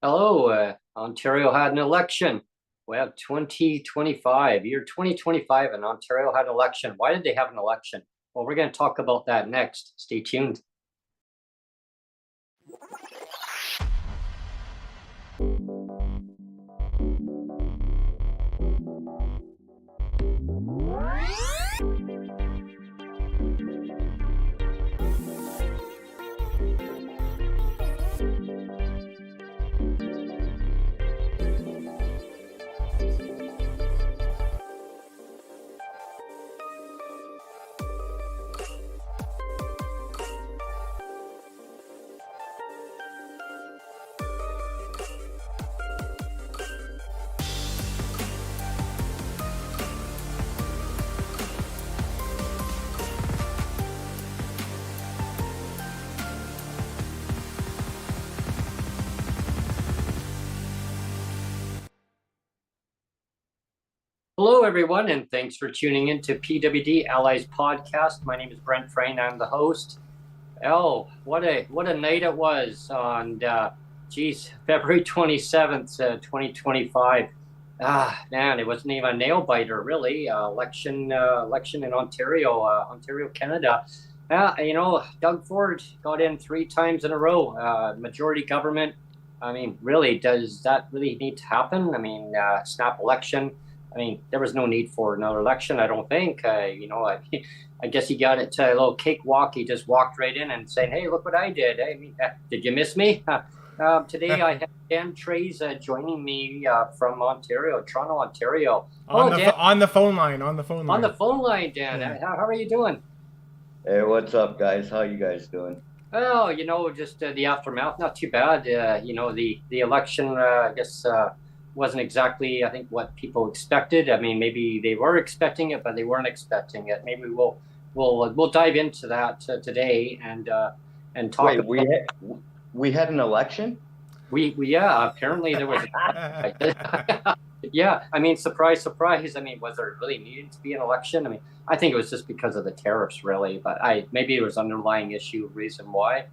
Hello, Ontario had an election. We have 2025, year 2025, and Ontario had an election. Why did they have an election? Well, we're going to talk about that next. Stay tuned. Hello, everyone, and thanks for tuning in to PWD Allies podcast. My name is Brent. I'm the host. Oh, what a night it was on, February 27th, 2025. Man, it wasn't even a nail biter, really. Election in Ontario, Canada. Doug Ford got in 3 times in a row. Majority government. I mean, really, does that really need to happen? I mean, snap election. I mean, there was no need for another election, I don't think. I guess he got it to a little cakewalk. He just walked right in and saying, "Hey, look what I did. Hey, did you miss me?" Today I have Dan Trays joining me from Ontario, Toronto, Ontario. On the phone line, Dan. Yeah. How are you doing? Hey, what's up, guys? How you guys doing? Well, just the aftermath, not too bad. The election, I guess, wasn't exactly, I think, what people expected. I mean, maybe they were expecting it, but they weren't expecting it. Maybe we'll dive into that today and talk. Wait, we had an election? Apparently there was. Yeah, I mean, surprise. I mean, was there really needed to be an election? I mean, I think it was just because of the tariffs, really. But maybe there was underlying reason why.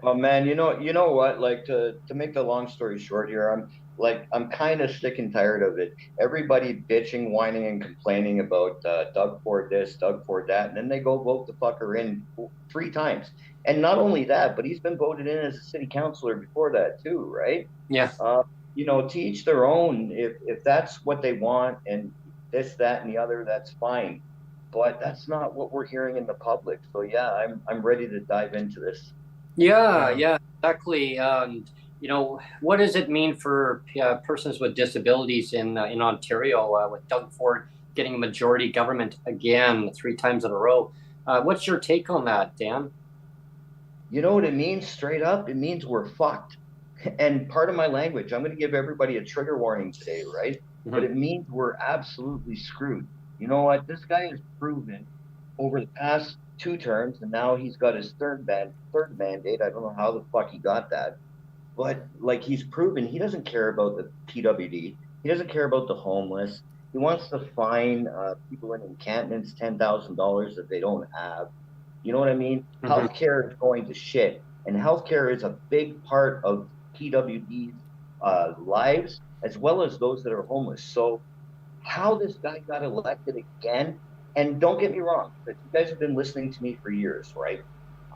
Oh man, you know what? Like to make the long story short here, I'm kind of sick and tired of it. Everybody bitching, whining, and complaining about Doug Ford this, Doug Ford that, and then they go vote the fucker in 3 times. And not only that, but he's been voted in as a city councilor before that too, right? Yeah. To each their own. If that's what they want, and this, that, and the other, that's fine. But that's not what we're hearing in the public. So yeah, I'm ready to dive into this. Yeah, exactly. What does it mean for persons with disabilities in Ontario with Doug Ford getting a majority government again 3 times in a row? What's your take on that, Dan? You know what it means straight up? It means we're fucked. And part of my language, I'm going to give everybody a trigger warning today, right? Mm-hmm. But it means we're absolutely screwed. You know what? This guy has proven over the past 2 terms, and now he's got his third mandate. I don't know how the fuck he got that, but like, he's proven he doesn't care about the PWD. He doesn't care about the homeless. He wants to fine people in encampments $10,000 that they don't have. You know what I mean? Mm-hmm. Healthcare is going to shit, and healthcare is a big part of PWD's lives, as well as those that are homeless. So how this guy got elected again, and don't get me wrong, but you guys have been listening to me for years, right?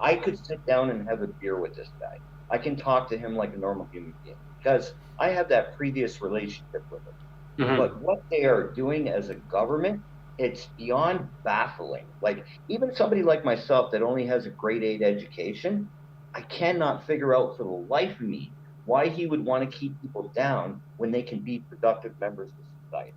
I could sit down and have a beer with this guy. I can talk to him like a normal human being because I have that previous relationship with him. Mm-hmm. But what they are doing as a government, it's beyond baffling. Like, even somebody like myself that only has a grade 8 education, I cannot figure out for the life of me why he would want to keep people down when they can be productive members of society.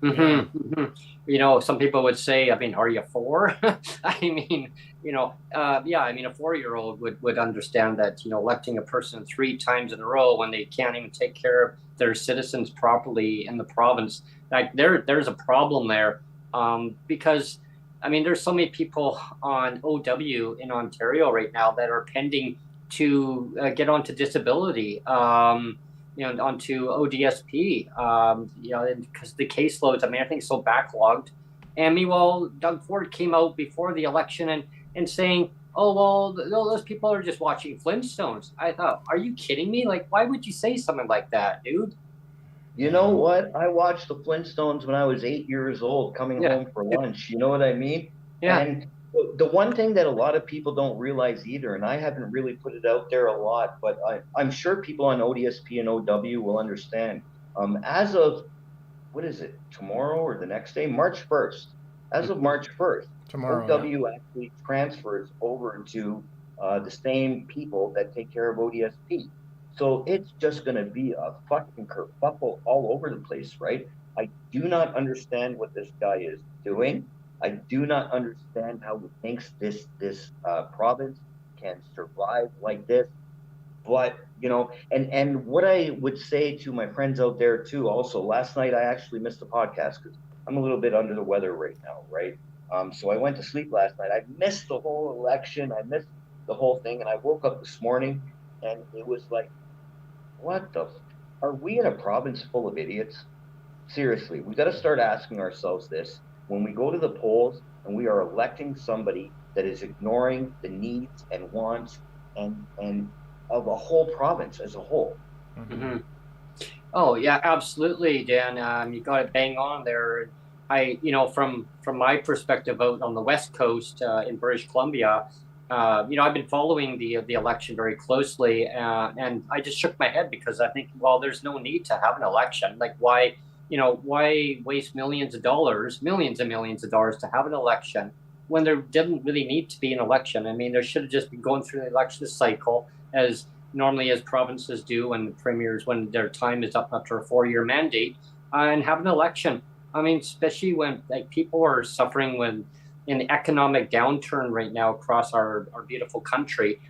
Mm-hmm. Mm-hmm. Some people would say, I mean, are you 4? I mean, a 4-year-old would understand that, electing a person 3 times in a row when they can't even take care of their citizens properly in the province, like there's a problem there. Because, I mean, there's so many people on OW in Ontario right now that are pending to get onto disability. Onto ODSP, because the caseloads, I mean, I think so backlogged. And meanwhile, Doug Ford came out before the election and saying, oh, well, those people are just watching Flintstones. I thought, are you kidding me? Like, why would you say something like that, dude? You know what? I watched the Flintstones when I was 8 years old, coming Yeah. home for lunch. You know what I mean? Yeah. And the one thing that a lot of people don't realize either, and I haven't really put it out there a lot, but I'm sure people on ODSP and OW will understand. As of, what is it, tomorrow or the next day? March 1st. As of March 1st, Tomorrow. OW actually transfers over to the same people that take care of ODSP. So it's just going to be a fucking kerfuffle all over the place, right? I do not understand what this guy is doing. I do not understand how he thinks this province can survive like this. But and what I would say to my friends out there too. Also, last night I actually missed the podcast because I'm a little bit under the weather right now, right? So I went to sleep last night. I missed the whole election. I missed the whole thing, and I woke up this morning, and it was like, what the? Are we in a province full of idiots? Seriously, we got to start asking ourselves this when we go to the polls and we are electing somebody that is ignoring the needs and wants and of a whole province as a whole. Mm-hmm. Oh yeah, absolutely, Dan. You got it bang on there. From my perspective out on the West Coast in British Columbia, I've been following the election very closely, and I just shook my head because I think, well, there's no need to have an election. Like, why waste millions and millions of dollars to have an election when there didn't really need to be an election? I mean, there should have just been going through the election cycle as normally as provinces do, and premiers when their time is up after a 4-year mandate, and have an election. I mean, especially when like people are suffering in the economic downturn right now across our beautiful country.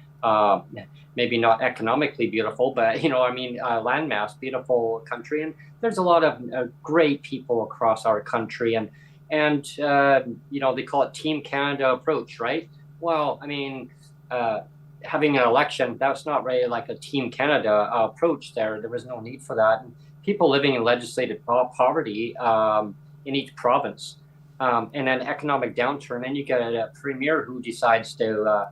Maybe not economically beautiful, but landmass, beautiful country, and there's a lot of great people across our country, and they call it Team Canada approach, right? Well, I mean, having an election, that's not really like a Team Canada approach. There was no need for that. And people living in legislated poverty in each province, and an economic downturn, and you get a premier who decides to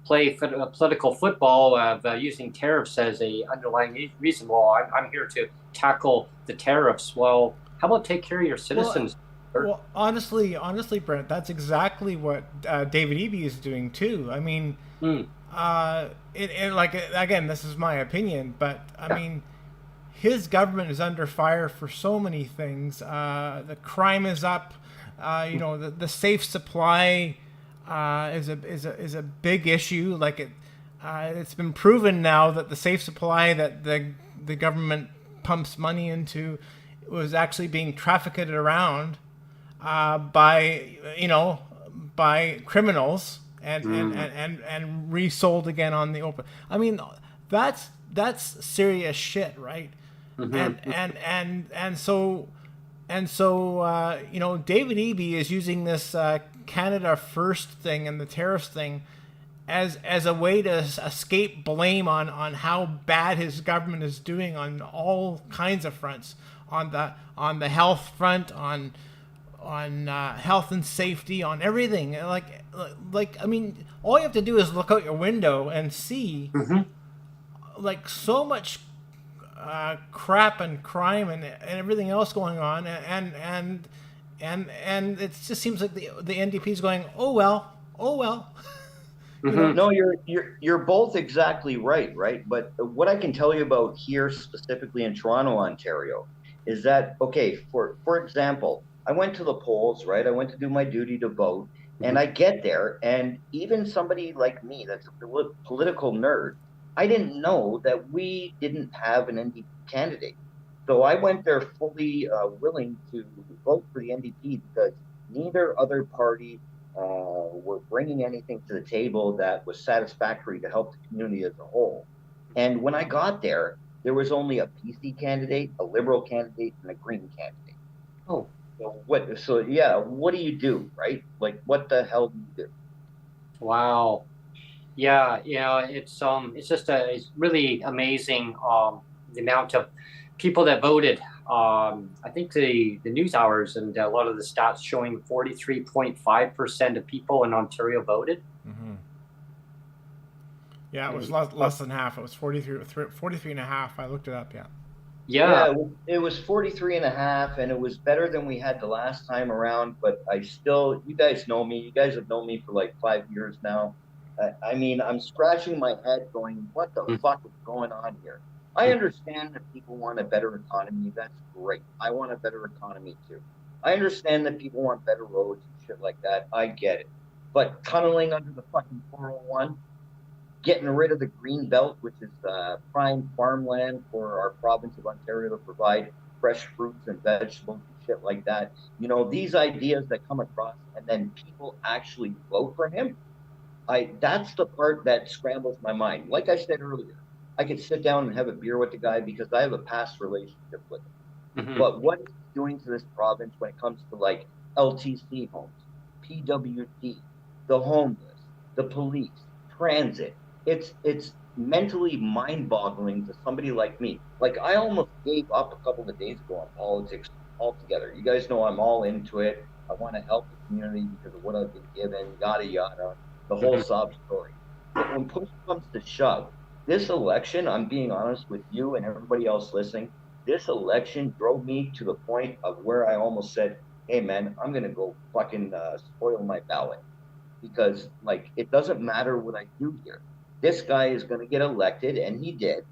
play political football of using tariffs as a underlying reason. Well, I'm here to tackle the tariffs. Well, how about take care of your citizens? Well, honestly, Brent, that's exactly what David Eby is doing too. I mean, like, again, this is my opinion, but I mean, his government is under fire for so many things. The crime is up. The safe supply is a big issue. Like it's been proven now that the safe supply that the government pumps money into was actually being trafficked around by criminals and resold again on the open. I mean, that's serious shit, right? And so David Eby is using this Canada First thing and the tariffs thing as a way to escape blame on how bad his government is doing on all kinds of fronts, on the health front, on health and safety, on everything. Like I mean, all you have to do is look out your window and see like so much crap and crime and everything else going on, and it just seems like the NDP is going, oh well. No, you're both exactly right. But what I can tell you about here specifically in Toronto, Ontario, is that, okay, for example, I went to the polls, right? I went to do my duty to vote, and I get there, and even somebody like me that's a political nerd, I didn't know that we didn't have an NDP candidate. So I went there fully willing to vote for the NDP because neither other party were bringing anything to the table that was satisfactory to help the community as a whole. And when I got there, there was only a PC candidate, a Liberal candidate, and a Green candidate. Oh. What do you do, right? Like, what the hell do you do? Wow. Yeah, it's it's really amazing the amount of people that voted. I think the news hours and a lot of the stats showing 43.5% of people in Ontario voted. Yeah, it was less than half. It was 43 and a half. I looked it up, yeah. Yeah. It was 43 and a half, and it was better than we had the last time around, but you guys know me. You guys have known me for like 5 years now. I mean, I'm scratching my head going, what the fuck is going on here? I understand that people want a better economy. That's great. I want a better economy too. I understand that people want better roads and shit like that. I get it. But tunneling under the fucking 401, getting rid of the green belt, which is prime farmland for our province of Ontario to provide fresh fruits and vegetables and shit like that. You know, these ideas that come across and then people actually vote for him. That's the part that scrambles my mind. Like I said earlier, I could sit down and have a beer with the guy because I have a past relationship with him. Mm-hmm. But what he's doing to this province when it comes to like LTC homes, PWD, the homeless, the police, transit, it's mentally mind-boggling to somebody like me. Like, I almost gave up a couple of days ago on politics altogether. You guys know I'm all into it. I want to help the community because of what I've been given, yada yada, the whole sob story. But when push comes to shove, this election, I'm being honest with you and everybody else listening, this election drove me to the point of where I almost said, hey man, I'm gonna go fucking spoil my ballot, because like, it doesn't matter what I do here. This guy is going to get elected, and he did.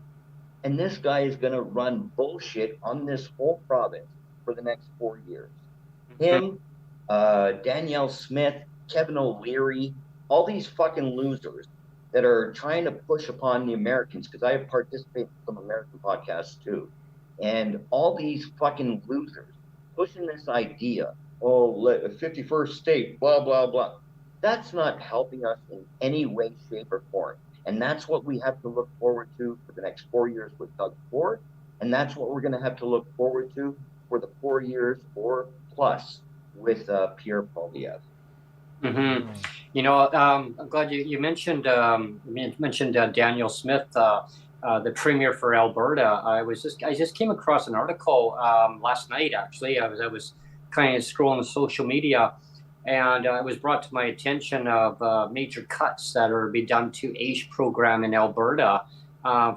And this guy is going to run bullshit on this whole province for the next 4 years. Him, Danielle Smith, Kevin O'Leary, all these fucking losers that are trying to push upon the Americans, because I have participated in some American podcasts too. And all these fucking losers pushing this idea, 51st state, blah, blah, blah. That's not helping us in any way, shape, or form. And that's what we have to look forward to for the next 4 years with Doug Ford. And that's what we're going to have to look forward to for the 4 years or plus with Pierre Poilievre. Mm-hmm. You know, I'm glad you mentioned Danielle Smith, the Premier for Alberta. I just came across an article last night. Actually, I was kind of scrolling social media, and it was brought to my attention of major cuts that are being done to AISH program in Alberta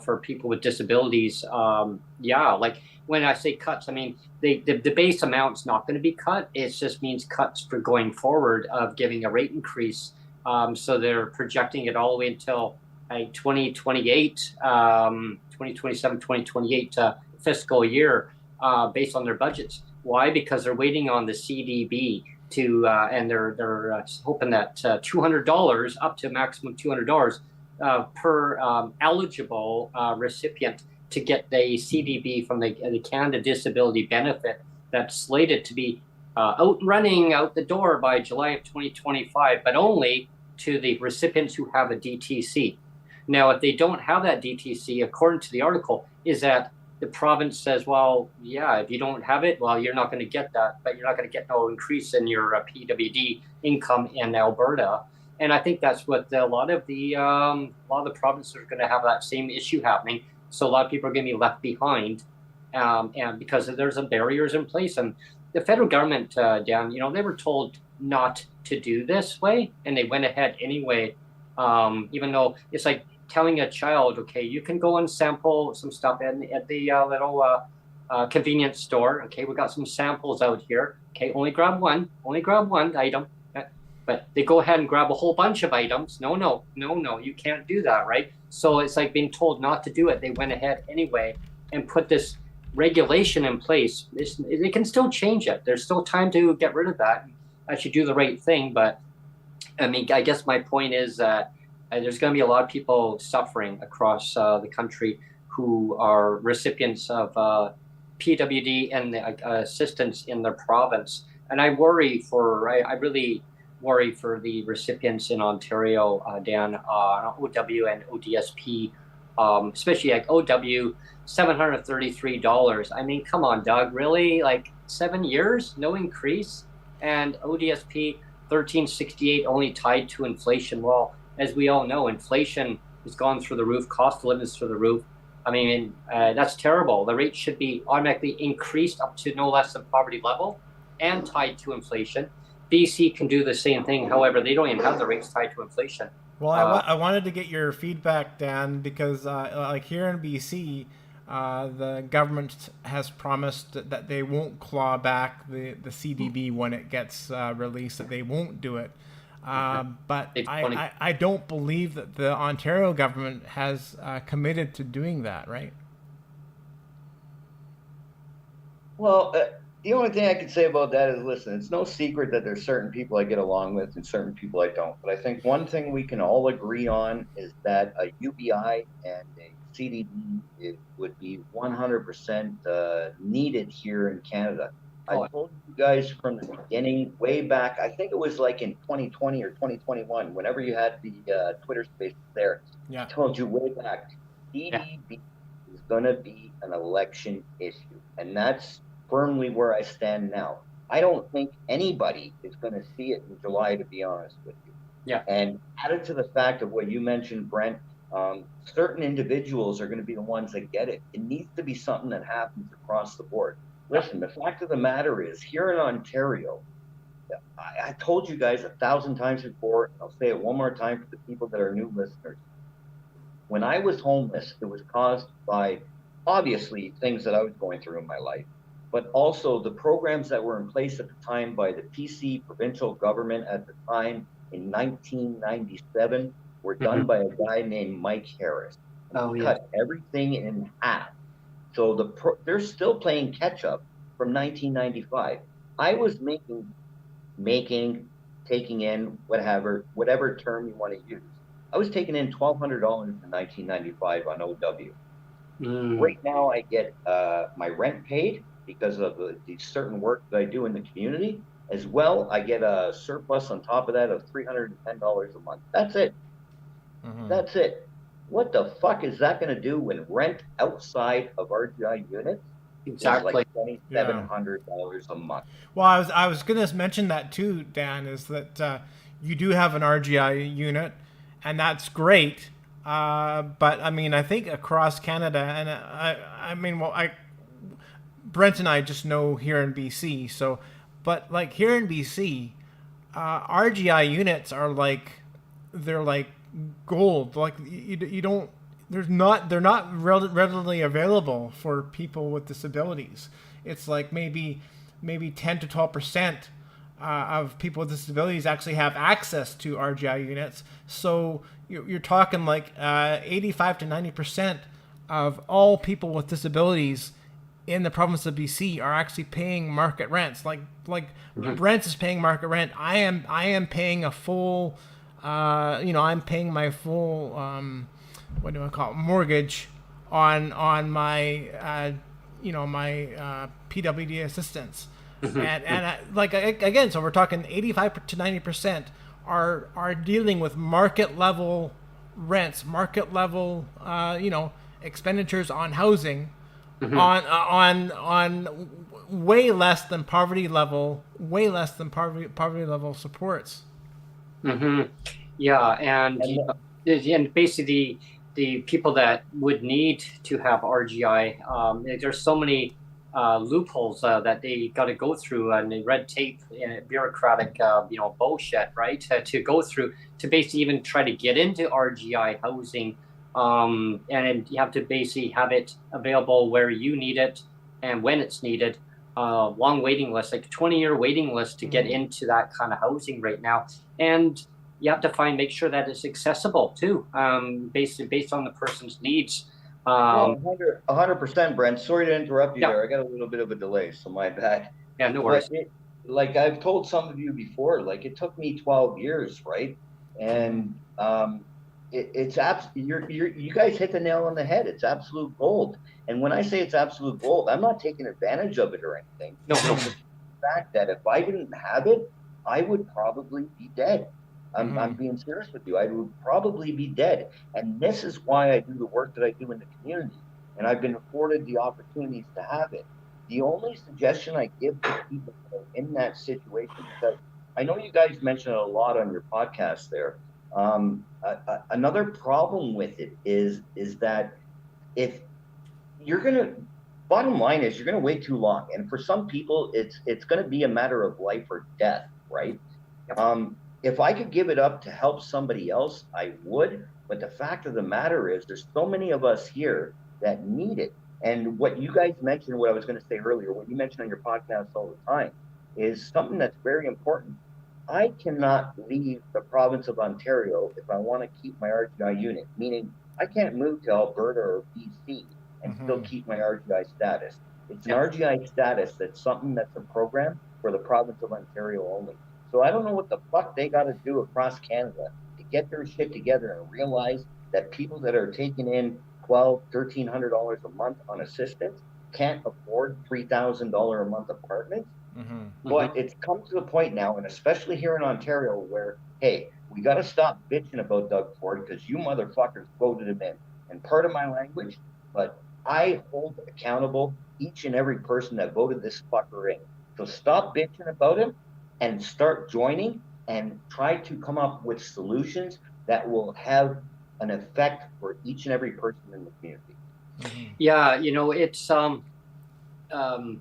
for people with disabilities. Like when I say cuts, I mean the base amount's not going to be cut. It just means cuts for going forward of giving a rate increase. So they're projecting it all the way until 2028, 2027, 2028 fiscal year based on their budgets. Why? Because they're waiting on the CDB to, and they're hoping that $200 up to maximum $200 per eligible recipient to get the CDB from the Canada Disability Benefit that's slated to be running out the door by July of 2025, but only to the recipients who have a DTC. Now, if they don't have that DTC, according to the article, is that the province says, well, yeah, if you don't have it, well, you're not going to get that, but you're not going to get no increase in your PWD income in Alberta. And I think that's what a lot of the provinces are going to have that same issue happening. So a lot of people are going to be left behind, and because there's some barriers in place. And the federal government, Dan, they were told not to do this way, and they went ahead anyway, even though it's like telling a child, okay, you can go and sample some stuff at the little convenience store. Okay, we got some samples out here. Okay, only grab one item. But they go ahead and grab a whole bunch of items. No, you can't do that, right? So it's like being told not to do it. They went ahead anyway and put this regulation in place. They can still change it. There's still time to get rid of that. Actually do the right thing. But I mean, I guess my point is that there's going to be a lot of people suffering across the country who are recipients of PWD and the assistance in their province. And I really worry for the recipients in Ontario, Dan, OW and ODSP, especially like OW, $733. I mean, come on, Doug, really? Like 7 years, no increase? And ODSP, $1,368, only tied to inflation. Well, as we all know, inflation has gone through the roof, cost of living is through the roof. I mean, that's terrible. The rate should be automatically increased up to no less than poverty level and tied to inflation. BC can do the same thing. However, they don't even have the rates tied to inflation. Well, I wanted to get your feedback, Dan, because like here in BC, the government has promised that they won't claw back the CDB when it gets released, that they won't do it. But I don't believe that the Ontario government has committed to doing that, right? Well, the only thing I can say about that is, listen, it's no secret that there's certain people I get along with and certain people I don't. But I think one thing we can all agree on is that a UBI and a CDB would be 100% needed here in Canada. I told you guys from the beginning, way back, I think it was like in 2020 or 2021, whenever you had the Twitter spaces there, I told you way back, CDB is going to be an election issue. And that's firmly where I stand now. I don't think anybody is going to see it in July, to be honest with you. Yeah. And added to the fact of what you mentioned, Brent, certain individuals are going to be the ones that get it. It needs to be something that happens across the board. Listen, the fact of the matter is, here in Ontario, I told you guys 1,000 times before, and I'll say it one more time for the people that are new listeners. When I was homeless, it was caused by, obviously, things that I was going through in my life, but also the programs that were in place at the time by the PC provincial government at the time in 1997 were done by a guy named Mike Harris. Cut everything in half. So they're still playing catch up from 1995. I was taking in whatever term you want to use. I was taking in $1,200 in 1995 on OW. Right now, I get my rent paid because of the certain work that I do in the community. As well, I get a surplus on top of that of $310 a month. That's it. That's it. What the fuck is that going to do when rent outside of RGI units is like $2,700 a month? Well, I was going to mention that too, Dan, is that you do have an RGI unit, and that's great. But I mean, I think across Canada, and I mean, well, Brent and I just know here in BC. So, but like here in BC, RGI units are they're like gold. Like you don't. They're not readily available for people with disabilities. It's like maybe 10 to 12% of people with disabilities actually have access to RGI units. So you're talking like 85 to 90% of all people with disabilities in the province of BC are actually paying market rents. Like Brent is paying market rent. I am paying a full, I'm paying my full, what do I call it, mortgage on my, my PWD assistance. And again, so we're talking 85 to 90% are dealing with market level rents, market level, expenditures on housing, on way less than poverty level supports. Yeah, and basically the people that would need to have RGI, there's so many loopholes that they got to go through, and the red tape, bureaucratic, bullshit, right? To go through to basically even try to get into RGI housing, and you have to basically have it available where you need it and when it's needed. Long waiting list, like 20-year waiting list to get into that kind of housing right now, and you have to make sure that it's accessible too, based on the person's needs. 100%, Brent. Sorry to interrupt you there. I got a little bit of a delay, so my bad. Yeah, no worries. Like I've told some of you before, like it took me 12 years, right? And you guys hit the nail on the head. It's absolute gold. And when I say it's absolute gold, I'm not taking advantage of it or anything. No. The fact that if I didn't have it, I would probably be dead. I'm being serious with you. I would probably be dead. And this is why I do the work that I do in the community. And I've been afforded the opportunities to have it. The only suggestion I give to people in that situation, because I know you guys mention it a lot on your podcast there. Another problem with it is that if you're going to, bottom line is you're going to wait too long. And for some people, it's going to be a matter of life or death, right? if I could give it up to help somebody else, I would. But the fact of the matter is, there's so many of us here that need it. And what you guys mentioned, what I was going to say earlier, what you mentioned on your podcast all the time, is something that's very important. I cannot leave the province of Ontario if I want to keep my RGI unit, meaning I can't move to Alberta or BC and still keep my RGI status. It's an RGI status that's something that's a program for the province of Ontario only. So I don't know what the fuck they got to do across Canada to get their shit together and realize that people that are taking in $1,200, $1,300 a month on assistance can't afford $3,000 a month apartments. But it's come to the point now, and especially here in Ontario, where, hey, we got to stop bitching about Doug Ford because you motherfuckers voted him in. And part of my language, but I hold accountable each and every person that voted this fucker in. So stop bitching about him and start joining and try to come up with solutions that will have an effect for each and every person in the community. Yeah, it's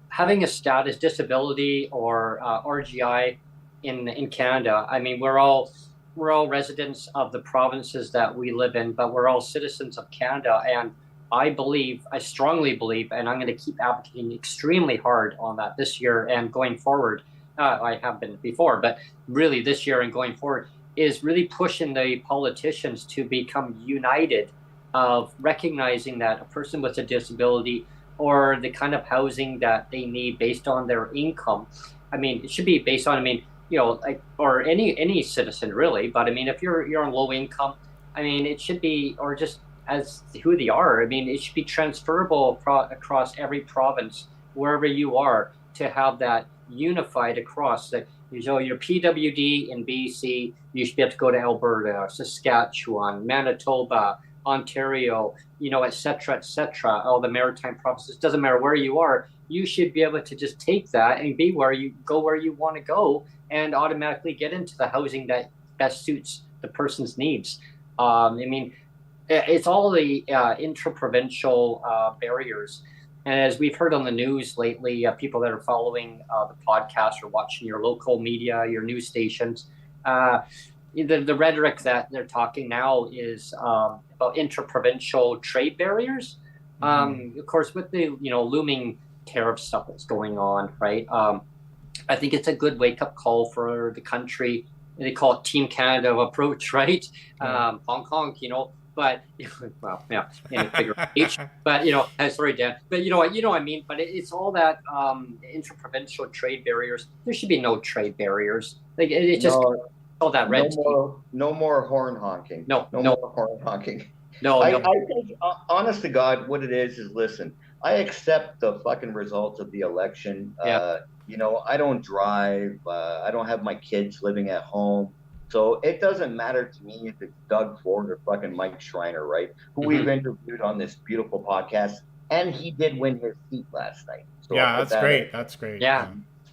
having a status disability or RGI in Canada. I mean, we're all residents of the provinces that we live in, but we're all citizens of Canada. And I strongly believe, and I'm going to keep advocating extremely hard on that this year and going forward. I have been before, but really this year and going forward is really pushing the politicians to become united of recognizing that a person with a disability or the kind of housing that they need based on their income. I mean, it should be based on, or any citizen really, but I mean, if you're on low income, I mean, it should be, or just as who they are, I mean, it should be transferable across every province, wherever you are, to have that unified across that. Your PWD in BC, you should be able to go to Alberta, Saskatchewan, Manitoba, Ontario, et cetera, all the maritime provinces. Doesn't matter where you are, you should be able to just take that and be where you want to go and automatically get into the housing that best suits the person's needs. I mean, it's all the intra-provincial barriers. And as we've heard on the news lately, people that are following the podcast or watching your local media, your news stations, the rhetoric that they're talking now is about intra-provincial trade barriers. Of course, with the looming tariff stuff that's going on, right? I think it's a good wake-up call for the country. They call it Team Canada approach, right? Hong Kong, but well, yeah, in a bigger H. But sorry, Dan. But what I mean. But it's all that intra-provincial trade barriers. There should be no trade barriers. Like it just all that red tape. No more horn honking. No more horn honking. I think, honest to God, what it is listen. I accept the fucking results of the election. I don't drive. I don't have my kids living at home. So it doesn't matter to me if it's Doug Ford or fucking Mike Schreiner, right? Who we've interviewed on this beautiful podcast. And he did win his seat last night. So yeah, that's great. That's great. Yeah.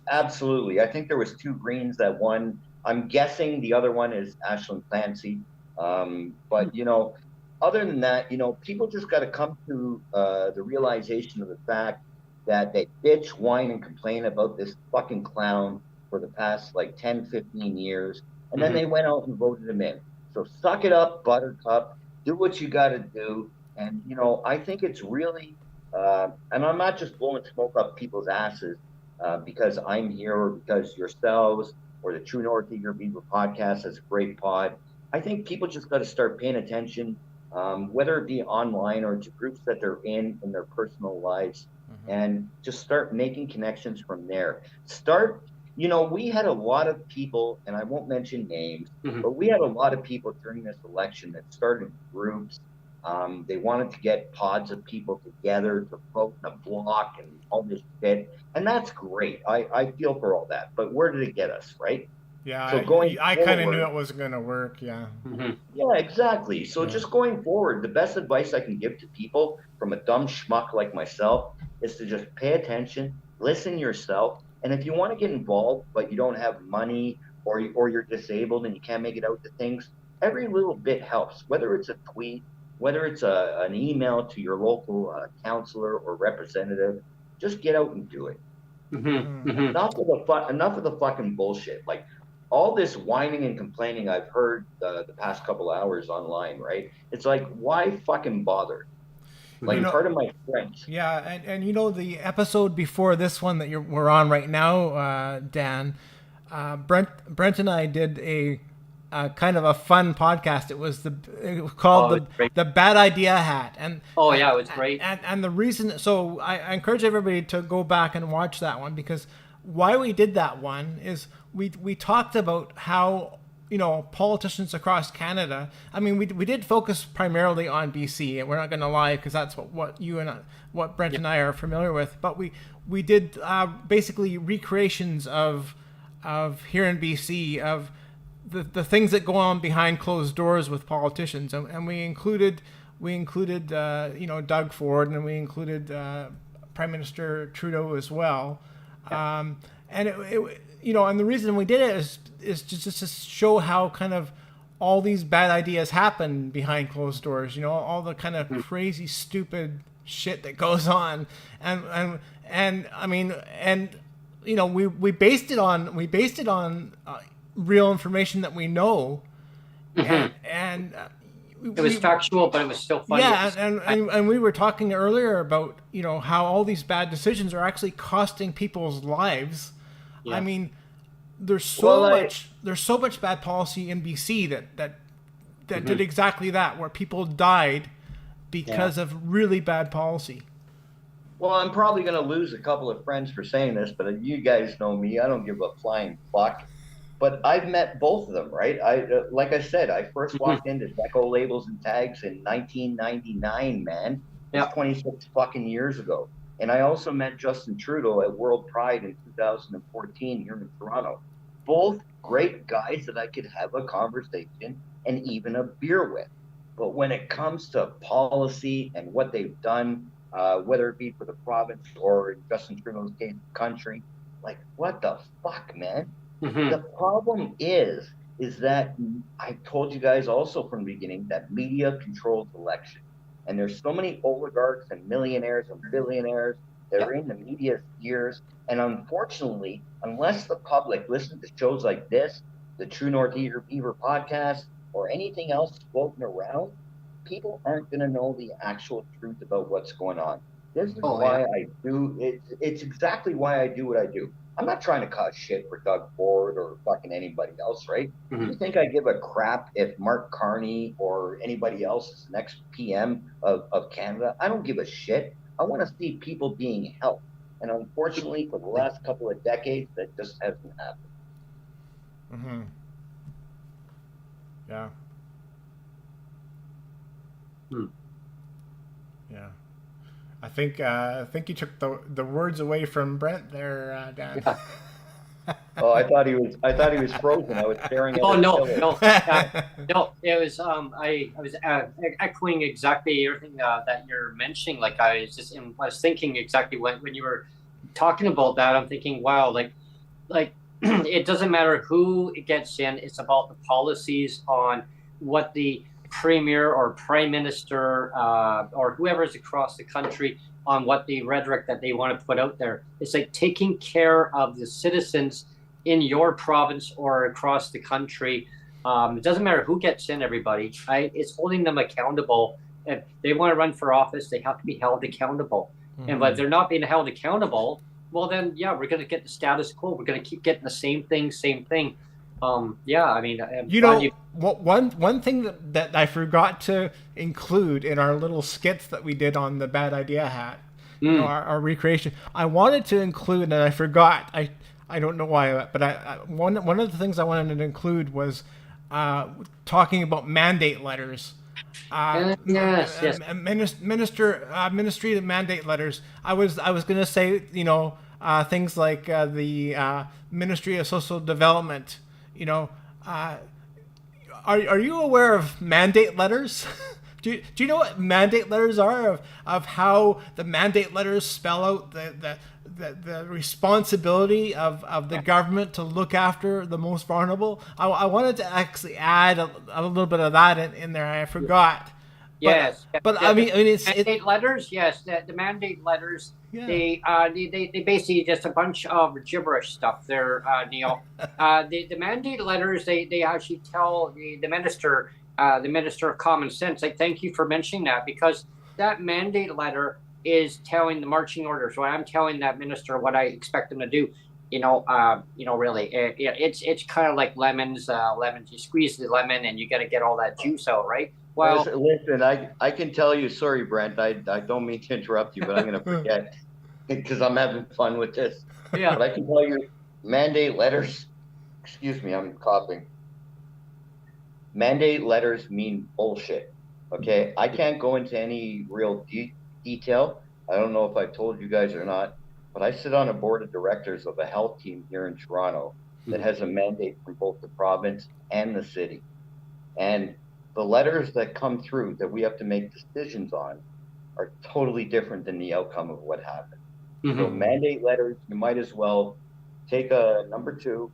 Absolutely. I think there was 2 Greens that won. I'm guessing the other one is Ashland Clancy. But, other than that, people just got to come to the realization of the fact that they bitch, whine, and complain about this fucking clown for the past 10, 15 years. And then they went out and voted him in. So suck it up, Buttercup. Do what you got to do. And, I think it's really, and I'm not just blowing smoke up people's asses because I'm here or because yourselves or the True North Eager Beaver podcast is a great pod. I think people just got to start paying attention, whether it be online or to groups that they're in their personal lives, and just start making connections from there. We had a lot of people, and I won't mention names, but we had a lot of people during this election that started groups. They wanted to get pods of people together to vote in a block and all this shit. And that's great. I feel for all that. But where did it get us, right? Yeah, so I kind of knew it wasn't going to work, yeah. Yeah, exactly. So just going forward, the best advice I can give to people from a dumb schmuck like myself is to just pay attention, listen yourself, and if you want to get involved, but you don't have money or you're disabled and you can't make it out to things, every little bit helps, whether it's a tweet, whether it's an email to your local counselor or representative. Just get out and do it. Enough of the fucking bullshit. all this whining and complaining I've heard the past couple of hours online, right? It's like, why fucking bother? Like, part of my friends. Yeah, and the episode before this one that we're on right now, Dan, Brent and I did a kind of a fun podcast. It was called the Bad Idea Hat, and it was great. And the reason, so I encourage everybody to go back and watch that one, because why we did that one is we talked about how politicians across Canada. I mean, we did focus primarily on BC, and we're not going to lie, because that's what you and what Brent and I are familiar with. But we did basically recreations of here in BC of the things that go on behind closed doors with politicians, and we included Doug Ford, and we included Prime Minister Trudeau as well. And and the reason we did it is just to show how kind of all these bad ideas happen behind closed doors. All the kind of crazy, stupid shit that goes on, and I mean, and we based it on real information that we know, and it was factual, but it was still funny. Yeah, and we were talking earlier about how all these bad decisions are actually costing people's lives. Yeah. I mean, there's so much bad policy in BC that did exactly that, where people died because of really bad policy. Well, I'm probably going to lose a couple of friends for saying this, but you guys know me. I don't give a flying fuck. But I've met both of them, right? Like I said, I first walked into Deco Labels and Tags in 1999, man. It's 26 fucking years ago. And I also met Justin Trudeau at World Pride in 2014 here in Toronto. Both great guys that I could have a conversation and even a beer with. But when it comes to policy and what they've done, whether it be for the province or in Justin Trudeau's case, country, like, what the fuck, man? The problem is that I told you guys also from the beginning that media controls election. And there's so many oligarchs and millionaires and billionaires that are in the media spheres. And unfortunately, unless the public listens to shows like this, the True North Beaver podcast, or anything else floating around, people aren't going to know the actual truth about what's going on. This is why I do it. It's exactly why I do what I do. I'm not trying to cause shit for Doug Ford or fucking anybody else, right? You think I give a crap if Mark Carney or anybody else is the next PM of Canada? I don't give a shit. I want to see people being helped. And unfortunately, for the last couple of decades, that just hasn't happened. Yeah. Yeah. I think you took the words away from Brent there, Dan. Oh, I thought he was frozen. I was staring at him. No. It was I was echoing exactly everything that you're mentioning. Like I was thinking exactly when you were talking about that. I'm thinking, wow, like it doesn't matter who gets in. It's about the policies on what the premier or prime minister or whoever is across the country on what the rhetoric that they want to put out there. It's like taking care of the citizens in your province or across the country. It doesn't matter who gets in, everybody. It's holding them accountable. If they want to run for office, they have to be held accountable. And but if they're not being held accountable, well then, we're going to get the status quo. We're going to keep getting the same thing. I mean, one thing that I forgot to include in our little skits that we did on the Bad Idea Hat, our recreation, I wanted to include, and I forgot. I don't know why, but one of the things I wanted to include was talking about mandate letters. Yes. Administrative mandate letters. I was going to say, things like the Ministry of Social Development. Are you aware of mandate letters? do you know what mandate letters are? Of how the mandate letters spell out the responsibility of the government to look after the most vulnerable? I wanted to actually add a little bit of that in there. I forgot. Yes. But I mean, it's mandate letters. Yes, the mandate letters. Yeah. They basically just a bunch of gibberish stuff. They're Neil. The mandate letters. They actually tell the minister of common sense. Like, thank you for mentioning that, because that mandate letter is telling the marching orders. So I'm telling that minister what I expect them to do. Really, it's kind of like lemons. Lemons, you squeeze the lemon and you got to get all that juice out, right? Well, listen, I can tell you, sorry, Brent, I don't mean to interrupt you, but I'm going to forget because I'm having fun with this. Yeah. But I can tell you, mandate letters, excuse me, I'm coughing. Mandate letters mean bullshit, okay? I can't go into any real detail. I don't know if I told you guys or not, but I sit on a board of directors of a health team here in Toronto that has a mandate from both the province and the city. And the letters that come through that we have to make decisions on are totally different than the outcome of what happened. So mandate letters, you might as well take a number 2,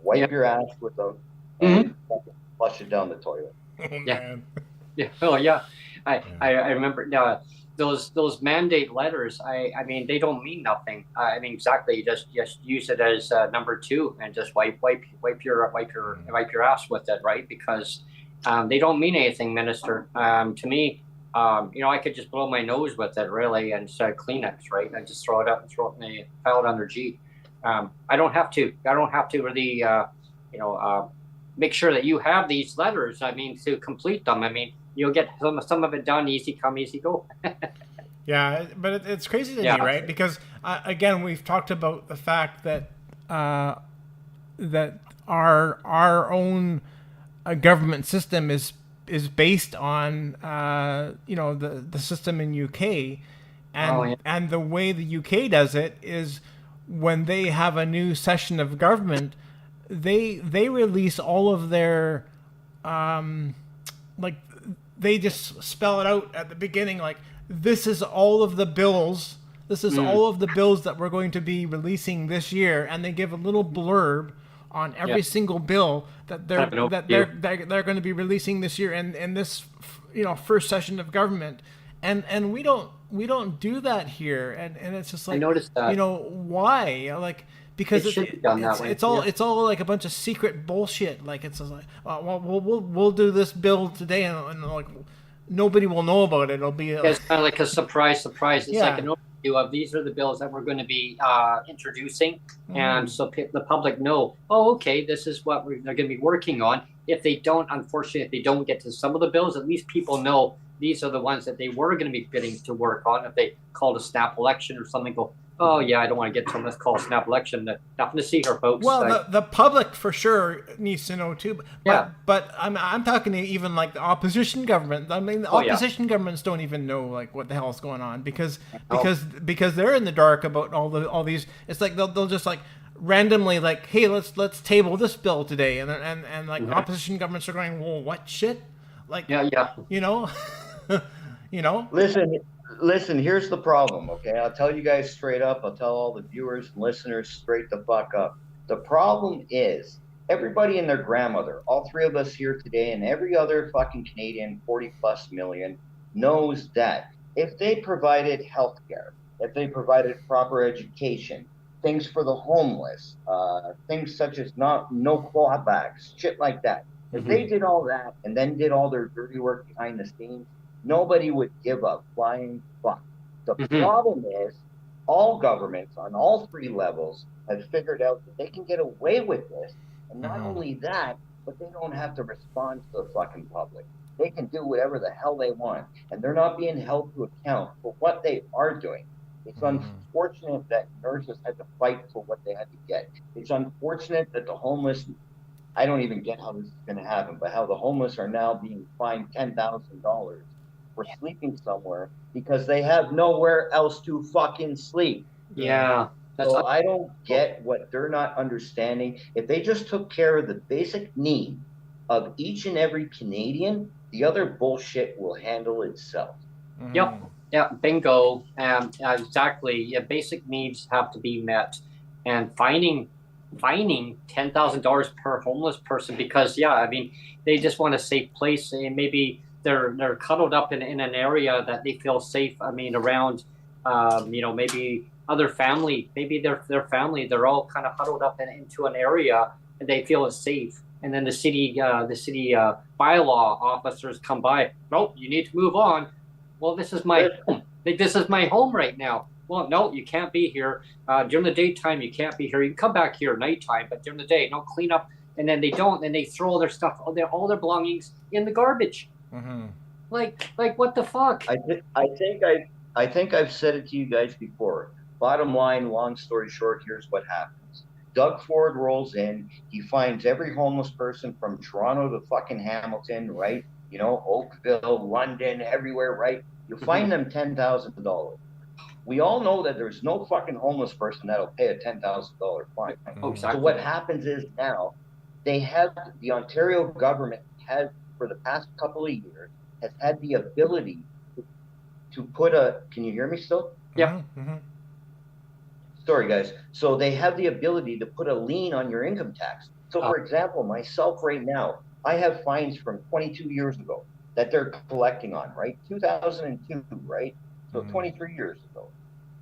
wipe your ass with them, and flush it down the toilet. Oh, man. Yeah. Oh, yeah. I remember those mandate letters. I mean, they don't mean nothing. I mean, exactly. Just use it as number 2 and just wipe your ass with it, right? Because they don't mean anything, Minister. To me, I could just blow my nose with it, really, and say Kleenex, right? And just throw it up and file it under G. I don't have to really, make sure that you have these letters. I mean, to complete them. I mean, you'll get some of it done, easy come, easy go. Yeah, but it's crazy to me, right? Because again, we've talked about the fact that that our own government system is based on the system in UK, and the way the UK does it is when they have a new session of government, they release all of their they just spell it out at the beginning, like, this is all of the bills. This is all of the bills that we're going to be releasing this year, and they give a little blurb on every single bill that they're going to be releasing this year and this first session of government, and we don't do that here, and it's just like, I noticed that. Why, like, because it's all like a bunch of secret bullshit. Like, it's just like, we'll do this bill today, and like nobody will know about it. It'll be it's kind of like a surprise. It's like an overview of these are the bills that we're going to be introducing, and so the public know. Oh, okay, this is what they're going to be working on. If they don't get to some of the bills, at least people know these are the ones that they were going to be getting to work on. If they called a snap election or something, go, oh yeah, I don't want to get someone that's called a snap election. Nothing to see here, folks. Well, the public for sure needs to know too. But I'm talking to even like the opposition government. I mean, the opposition governments don't even know like what the hell is going on because they're in the dark about all these. It's like they'll just like randomly like, hey, let's table this bill today, and like opposition governments are going, well, what shit? Like, Listen, here's the problem, okay? I'll tell you guys straight up. I'll tell all the viewers and listeners straight the fuck up. The problem is everybody and their grandmother, all 3 of us here today and every other fucking Canadian, 40 plus million, knows that if they provided healthcare, if they provided proper education, things for the homeless, things such as no clawbacks, shit like that. If they did all that and then did all their dirty work behind the scenes, nobody would give a flying fuck. The problem is all governments on all 3 levels have figured out that they can get away with this. And not only that, but they don't have to respond to the fucking public. They can do whatever the hell they want. And they're not being held to account for what they are doing. It's unfortunate that nurses had to fight for what they had to get. It's unfortunate that the homeless, I don't even get how this is going to happen, but how the homeless are now being fined $10,000 for sleeping somewhere because they have nowhere else to fucking sleep. Yeah. So I don't get what they're not understanding. If they just took care of the basic need of each and every Canadian, the other bullshit will handle itself. Yep. Yeah, bingo. Exactly. Yeah, basic needs have to be met, and fining $10,000 per homeless person because I mean they just want a safe place and maybe they're cuddled up in an area that they feel safe. I mean, around, maybe other family, maybe their family, they're all kind of huddled up into an area and they feel it's safe. And then the city bylaw officers come by. Nope, you need to move on. Well, this is my home. This is my home right now. Well, no, you can't be here. During the daytime, you can't be here. You can come back here nighttime, but during the day, don't clean up. And then they don't, and they throw all their stuff, all their belongings in the garbage. Mm-hmm. Like what the fuck? I think I've said it to you guys before. Bottom line, long story short, here's what happens. Doug Ford rolls in. He finds every homeless person from Toronto to fucking Hamilton, right? Oakville, London, everywhere, right? You find them $10,000. We all know that there's no fucking homeless person that'll pay a $10,000 fine. Oh, exactly. So what happens is now the Ontario government has, for the past couple of years, has had the ability to put can you hear me still? Yeah. Mm-hmm. Sorry, guys. So they have the ability to put a lien on your income tax. So, for example, myself right now, I have fines from 22 years ago that they're collecting on, right? 2002, right? So 23 years ago.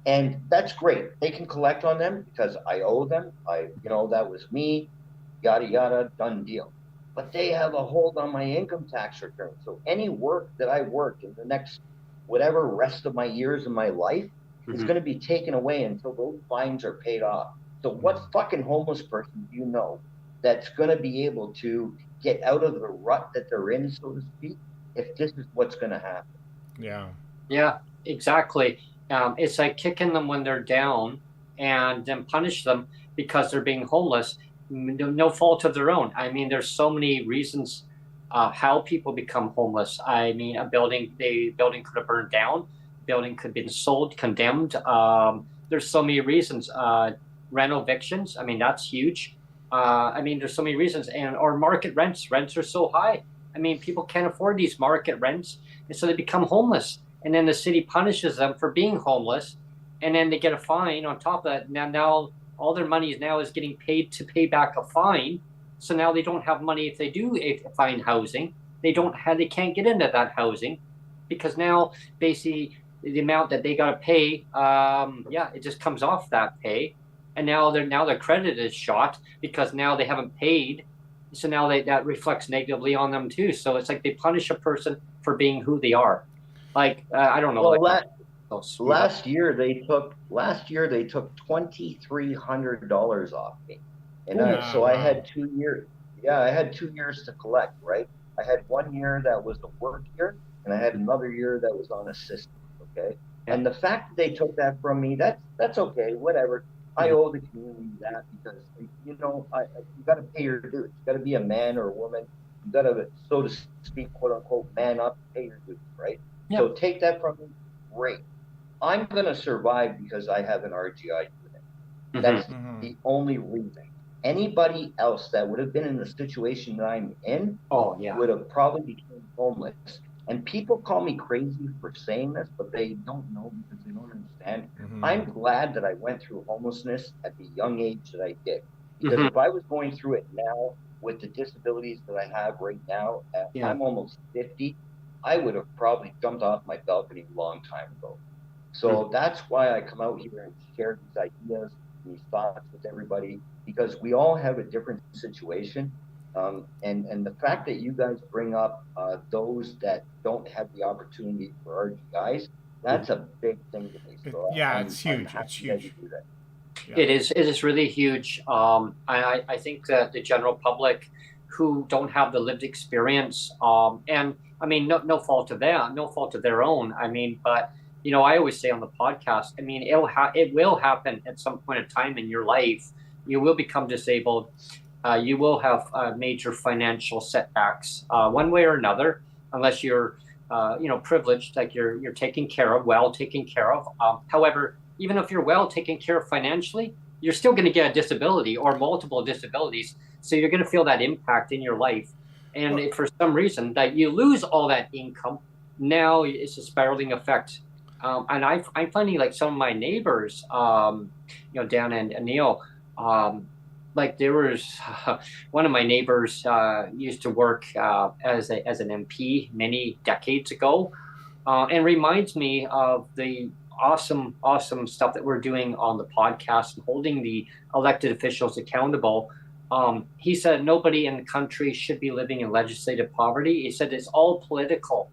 And that's great. They can collect on them because I owe them. That was me, yada, yada, done deal. But they have a hold on my income tax return. So any work that I work in the next whatever rest of my years in my life is going to be taken away until those fines are paid off. So what fucking homeless person do you know that's going to be able to get out of the rut that they're in, so to speak, if this is what's going to happen? Yeah, exactly. It's like kicking them when they're down and then punish them because they're being homeless. No fault of their own. I mean, there's so many reasons how people become homeless. I mean, the building could have burned down. Building could have been sold, condemned. There's so many reasons. Rent evictions. I mean, that's huge. There's so many reasons, or market rents. Rents are so high. I mean, people can't afford these market rents, and so they become homeless. And then the city punishes them for being homeless, and then they get a fine on top of that. Now all their money is getting paid to pay back a fine. So now they don't have money if they do find housing. They can't get into that housing because now basically the amount that they got to pay, it just comes off that pay, and now their credit is shot because now they haven't paid, so now that reflects negatively on them too. So it's like they punish a person for being who they are. Like I don't know. Well, last year they took $2,300 off me, and I had 2 years. Yeah, I had 2 years to collect. Right, I had 1 year that was the work year, and I had another year that was on assistance. Okay. Yeah. And the fact that they took that from me, that's okay, whatever. I owe the community that because, you got to pay your dues. You got to be a man or a woman. You got to, so to speak, quote unquote, man up, pay your dues, right? Yeah. So take that from me, great. I'm going to survive because I have an RGI unit. That's the only reason. Anybody else that would have been in the situation that I'm in would have probably become homeless. And people call me crazy for saying this, but they don't know because they don't understand. I'm glad that I went through homelessness at the young age that I did. Because if I was going through it now with the disabilities that I have right now, I'm almost 50, I would have probably jumped off my balcony a long time ago. So that's why I come out here and share these ideas, these thoughts with everybody, because we all have a different situation. And the fact that you guys bring up those that don't have the opportunity for RGIs, that's a big thing to me. So it's huge. It's huge. Yeah. It is really huge. I think that the general public who don't have the lived experience, and I mean, no fault of them, no fault of their own. I mean, but I always say on the podcast, I mean, it will happen at some point in time in your life. You will become disabled. You will have major financial setbacks one way or another, unless you're, privileged, like you're taken care of, well taken care of. However, even if you're well taken care of financially, you're still going to get a disability or multiple disabilities. So you're going to feel that impact in your life. And if for some reason that you lose all that income, now it's a spiraling effect. And I'm finding like some of my neighbors, Dan and Neil, like there was one of my neighbors used to work as an MP many decades ago, and reminds me of the awesome stuff that we're doing on the podcast and holding the elected officials accountable. He said nobody in the country should be living in legislative poverty. He said it's all political.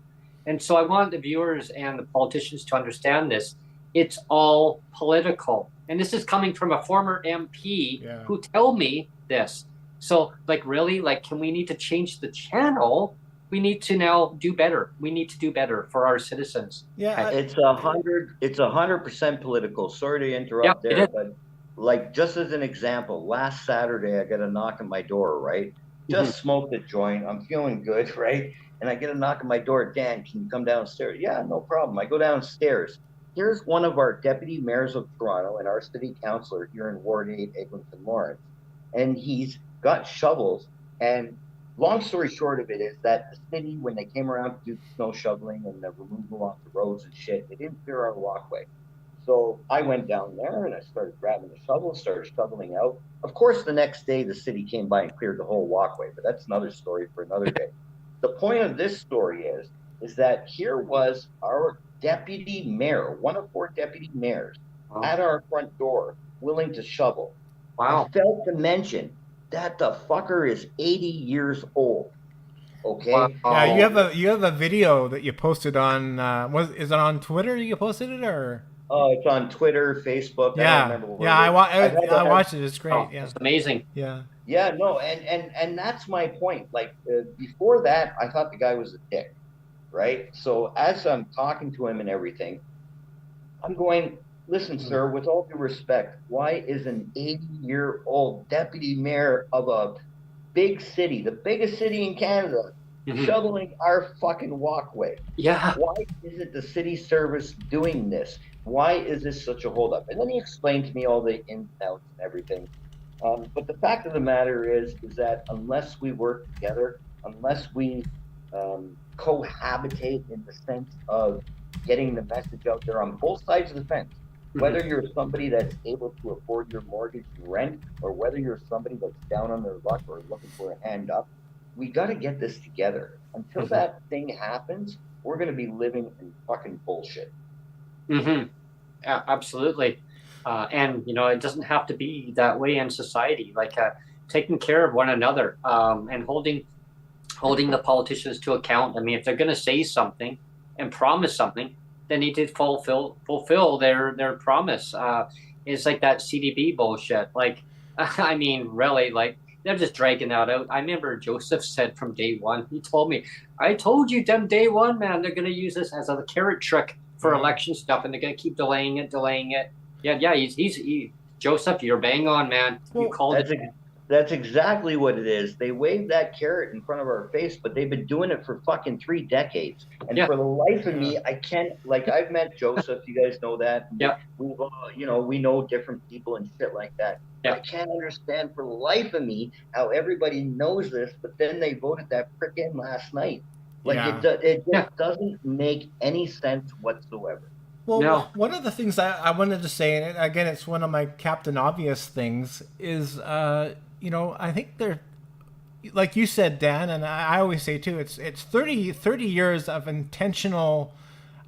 And so I want the viewers and the politicians to understand this. It's all political. And this is coming from a former MP who told me this. So, like, really, like, can we need to change the channel? We need to now do better. We need to do better for our citizens. Yeah, it's 100% political. Sorry to interrupt there, but like, just as an example, last Saturday I got a knock on my door, right? Just smoked a joint. I'm feeling good, right? And I get a knock on my door. Dan, can you come downstairs? Yeah, no problem. I go downstairs. Here's one of our deputy mayors of Toronto and our city councillor here in Ward 8, Eglinton Lawrence. And he's got shovels. And long story short of it is that the city, when they came around to do snow shoveling and the removal off the roads and shit, they didn't clear our walkway. So I went down there and I started grabbing the shovel, started shoveling out. Of course, the next day the city came by and cleared the whole walkway, but that's another story for another day. The point of this story is that here was our deputy mayor, one of 4 deputy mayors, at our front door, willing to shovel. Wow. I failed to mention that the fucker is 80 years old. Okay. Wow. Yeah, you have a video that you posted on. Is it on Twitter? You posted it or? Oh, it's on Twitter, Facebook. Yeah, I don't remember yeah, I watched it. It's great. Oh, yeah, it's amazing. Yeah. Yeah, no, and that's my point. Like before that, I thought the guy was a dick, right? So as I'm talking to him and everything, I'm going, listen, sir, with all due respect, why is an 80-year-old deputy mayor of a big city, the biggest city in Canada, shoveling our fucking walkway? Yeah. Why isn't the city service doing this? Why is this such a holdup? And then he explained to me all the ins and outs and everything. But the fact of the matter is that unless we work together, unless we cohabitate in the sense of getting the message out there on both sides of the fence, whether you're somebody that's able to afford your mortgage and rent, or whether you're somebody that's down on their luck or looking for a hand up, we got to get this together. Until that thing happens, we're going to be living in fucking bullshit. Yeah, absolutely. And, you know, it doesn't have to be that way in society, like taking care of one another and holding the politicians to account. I mean, if they're going to say something and promise something, they need to fulfill their promise. It's like that CDB bullshit. Like, I mean, really, like, they're just dragging that out. I remember Joseph said from day one, he told me, I told you them day one, man, they're going to use this as a carrot trick for election stuff, and they're going to keep delaying it. Yeah, he's Joseph, you're bang on, man. You called it. That's exactly what it is. They waved that carrot in front of our face, but they've been doing it for fucking 3 decades. And for the life of me, I can't, like, I've met Joseph, you guys know that. Yeah. We've, we know different people and shit like that. Yeah. I can't understand for the life of me how everybody knows this, but then they voted that prick in last night. Like, it just doesn't make any sense whatsoever. Well, one of the things I wanted to say, and again, it's one of my Captain Obvious things, is, I think they're, like you said, Dan, and I always say too, it's 30 years of intentional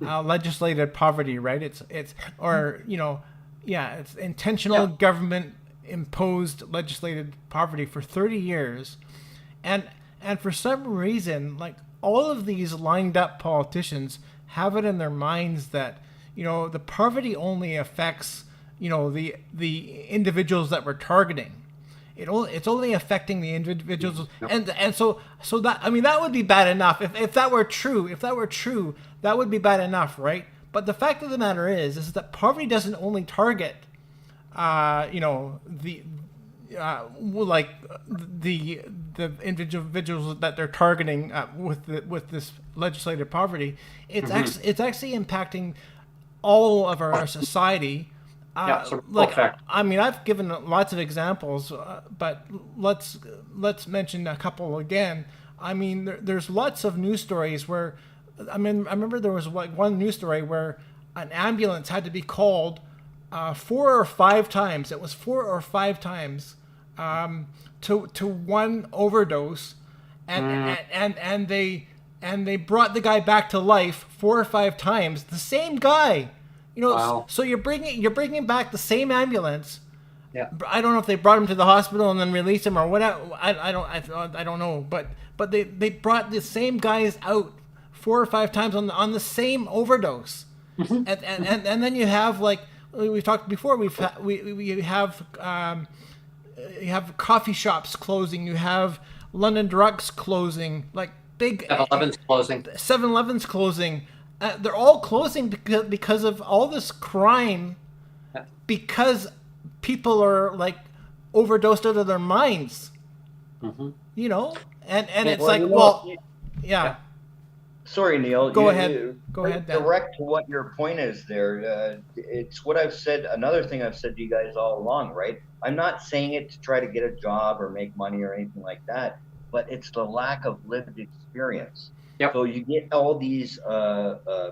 legislated poverty, right? It's intentional government imposed legislated poverty for 30 years. And for some reason, like, all of these lined up politicians have it in their minds that, the poverty only affects, the individuals that we're targeting. It's only affecting the individuals, and so that, I mean, that would be bad enough if that were true. If that were true, that would be bad enough, right? But the fact of the matter is that poverty doesn't only target, the individuals that they're targeting with this legislative poverty. It's actually impacting all of our society. I mean, I've given lots of examples, but let's mention a couple again. I mean, there's lots of news stories where, I remember there was one news story where an ambulance had to be called 4 or 5 times. It was 4 or 5 times to one overdose, and they brought the guy back to life 4 or 5 times. The same guy, Wow. So you're bringing back the same ambulance. Yeah. I don't know if they brought him to the hospital and then released him or whatever. I don't know. But they brought the same guys out 4 or 5 times on the same overdose. And then you have, like we've talked before, we have you have coffee shops closing, you have London Drugs closing, like big 7-Eleven's closing. 7-Eleven's closing. They're all closing because of all this crime, because people are like overdosed out of their minds. And it's like, yeah. Sorry, Neil. Go ahead, Dan. Direct to what your point is there. It's what I've said. Another thing I've said to you guys all along, right? I'm not saying it to try to get a job or make money or anything like that, but it's the lack of lived experience. Yep. So you get all these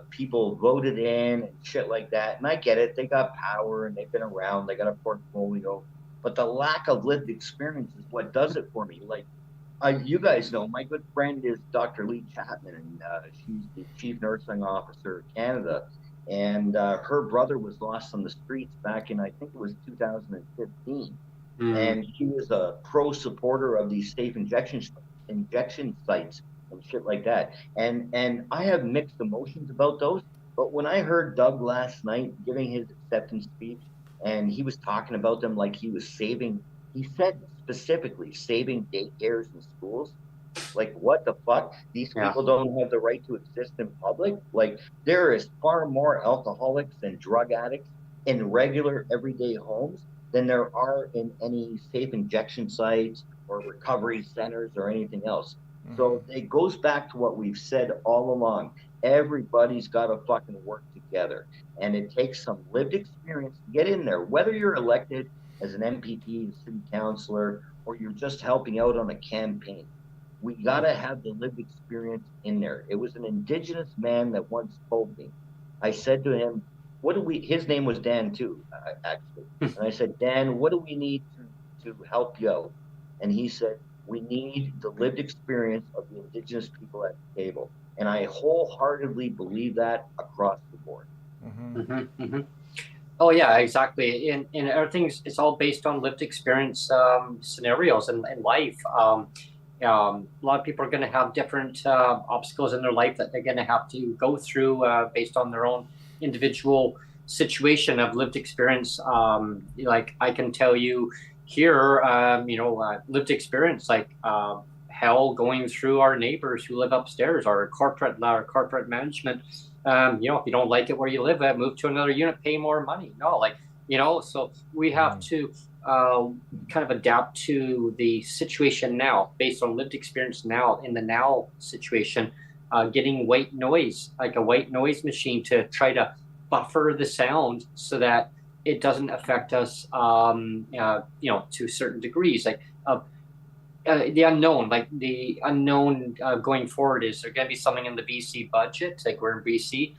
people voted in and shit like that, and I get it. They got power and they've been around. They got a portfolio, but the lack of lived experience is what does it for me. Like, you guys know, my good friend is Dr. Lee Chapman, and she's the Chief Nursing Officer of Canada. And her brother was lost on the streets back in, I think it was 2015. And she was a pro supporter of these safe injection sites and shit like that. And I have mixed emotions about those. But when I heard Doug last night giving his acceptance speech, and he was talking about them like he was saving, he said specifically saving daycares and schools. Like, what the fuck? These people don't have the right to exist in public. Like, there is far more alcoholics and drug addicts in regular everyday homes than there are in any safe injection sites or recovery centers or anything else. So it goes back to what we've said all along. Everybody's got to fucking work together. And it takes some lived experience to get in there, whether you're elected as an MPP, city councillor, or you're just helping out on a campaign. We got to have the lived experience in there. It was an Indigenous man that once told me. I said to him, his name was Dan too, actually. And I said, Dan, what do we need to help you out? And he said, we need the lived experience of the Indigenous people at the table. And I wholeheartedly believe that across the board. Oh yeah, exactly. And everything's, it's all based on lived experience scenarios in life. A lot of people are going to have different obstacles in their life that they're going to have to go through based on their own individual situation of lived experience. Like I can tell you here, lived experience, like hell going through our neighbors who live upstairs, our corporate management. If you don't like it where you live at, move to another unit, pay more money. So we have to kind of adapt to the situation now based on lived experience now, in the now situation, getting white noise, like a white noise machine to try to buffer the sound so that it doesn't affect us, to certain degrees. Like the unknown going forward, is there going to be something in the BC budget? Like, we're in BC.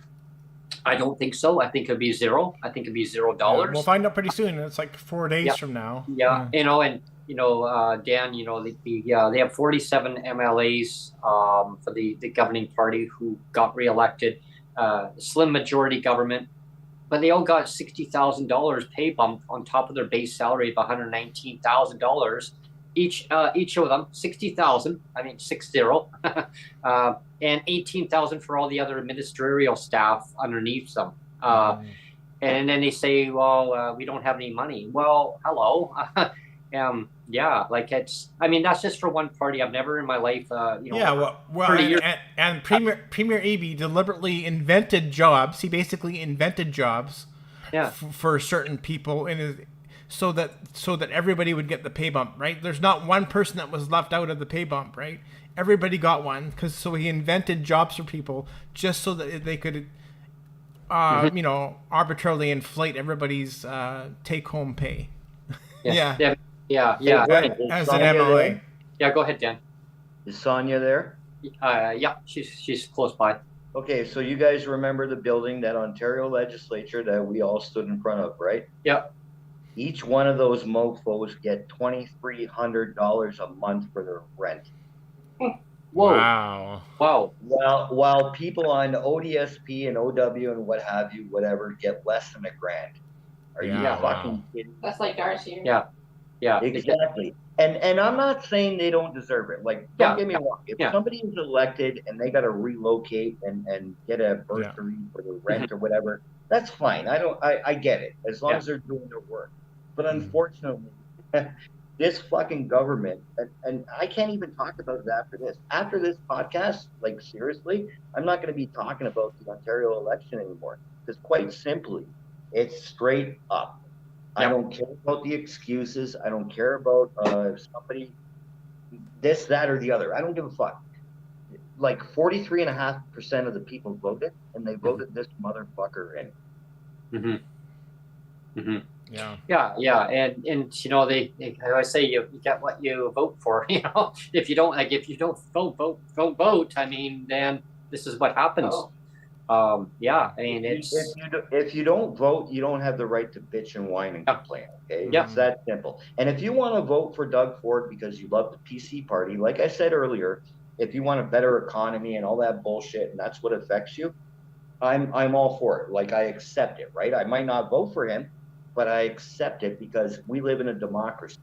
I don't think so. I think it'll be zero. I think it'll be $0. We'll find out pretty soon. It's like 4 days from now. Dan, they have 47 MLAs for the governing party who got reelected. Slim majority government, but they all got $60,000 pay bump on top of their base salary of $119,000 each of them. 60,000. I mean 60. And 18,000 for all the other ministerial staff underneath them. And then they say, well, we don't have any money. Well, hello. That's just for one party. I've never in my life, and Premier Eby deliberately invented jobs. He basically invented jobs for certain people so that everybody would get the pay bump, right? There's not one person that was left out of the pay bump, right? Everybody got one, so he invented jobs for people just so that they could, arbitrarily inflate everybody's take-home pay. Yeah. As an MLA. Yeah, go ahead, Dan. Is Sonia there? She's close by. Okay, so you guys remember the building, that Ontario legislature that we all stood in front of, right? Yep. Each one of those mofos get $2,300 a month for their rent. Wow. Wow. While people on ODSP and OW and what have you, whatever, get less than $1,000. Are you fucking kidding? That's like ours here. Yeah. Exactly. And I'm not saying they don't deserve it. Like, don't get me wrong. If somebody is elected and they got to relocate and get a bursary for the rent or whatever, that's fine. I get it as long as they're doing their work. But unfortunately, this fucking government, and I can't even talk about it after this. After this podcast, like seriously, I'm not going to be talking about the Ontario election anymore because quite simply, it's straight up. I don't care about the excuses. I don't care about somebody, this, that, or the other. I don't give a fuck. Like 43.5% of the people voted, and they voted this motherfucker in. Yeah. And you know, they I always say you get what you vote for. You know, if you don't vote. I mean, then this is what happens. I mean, if you don't vote, you don't have the right to bitch and whine and complain. Okay, it's that simple. And if you want to vote for Doug Ford because you love the PC party, like I said earlier, if you want a better economy and all that bullshit, and that's what affects you, I'm all for it. Like I accept it, right? I might not vote for him, but I accept it because we live in a democracy.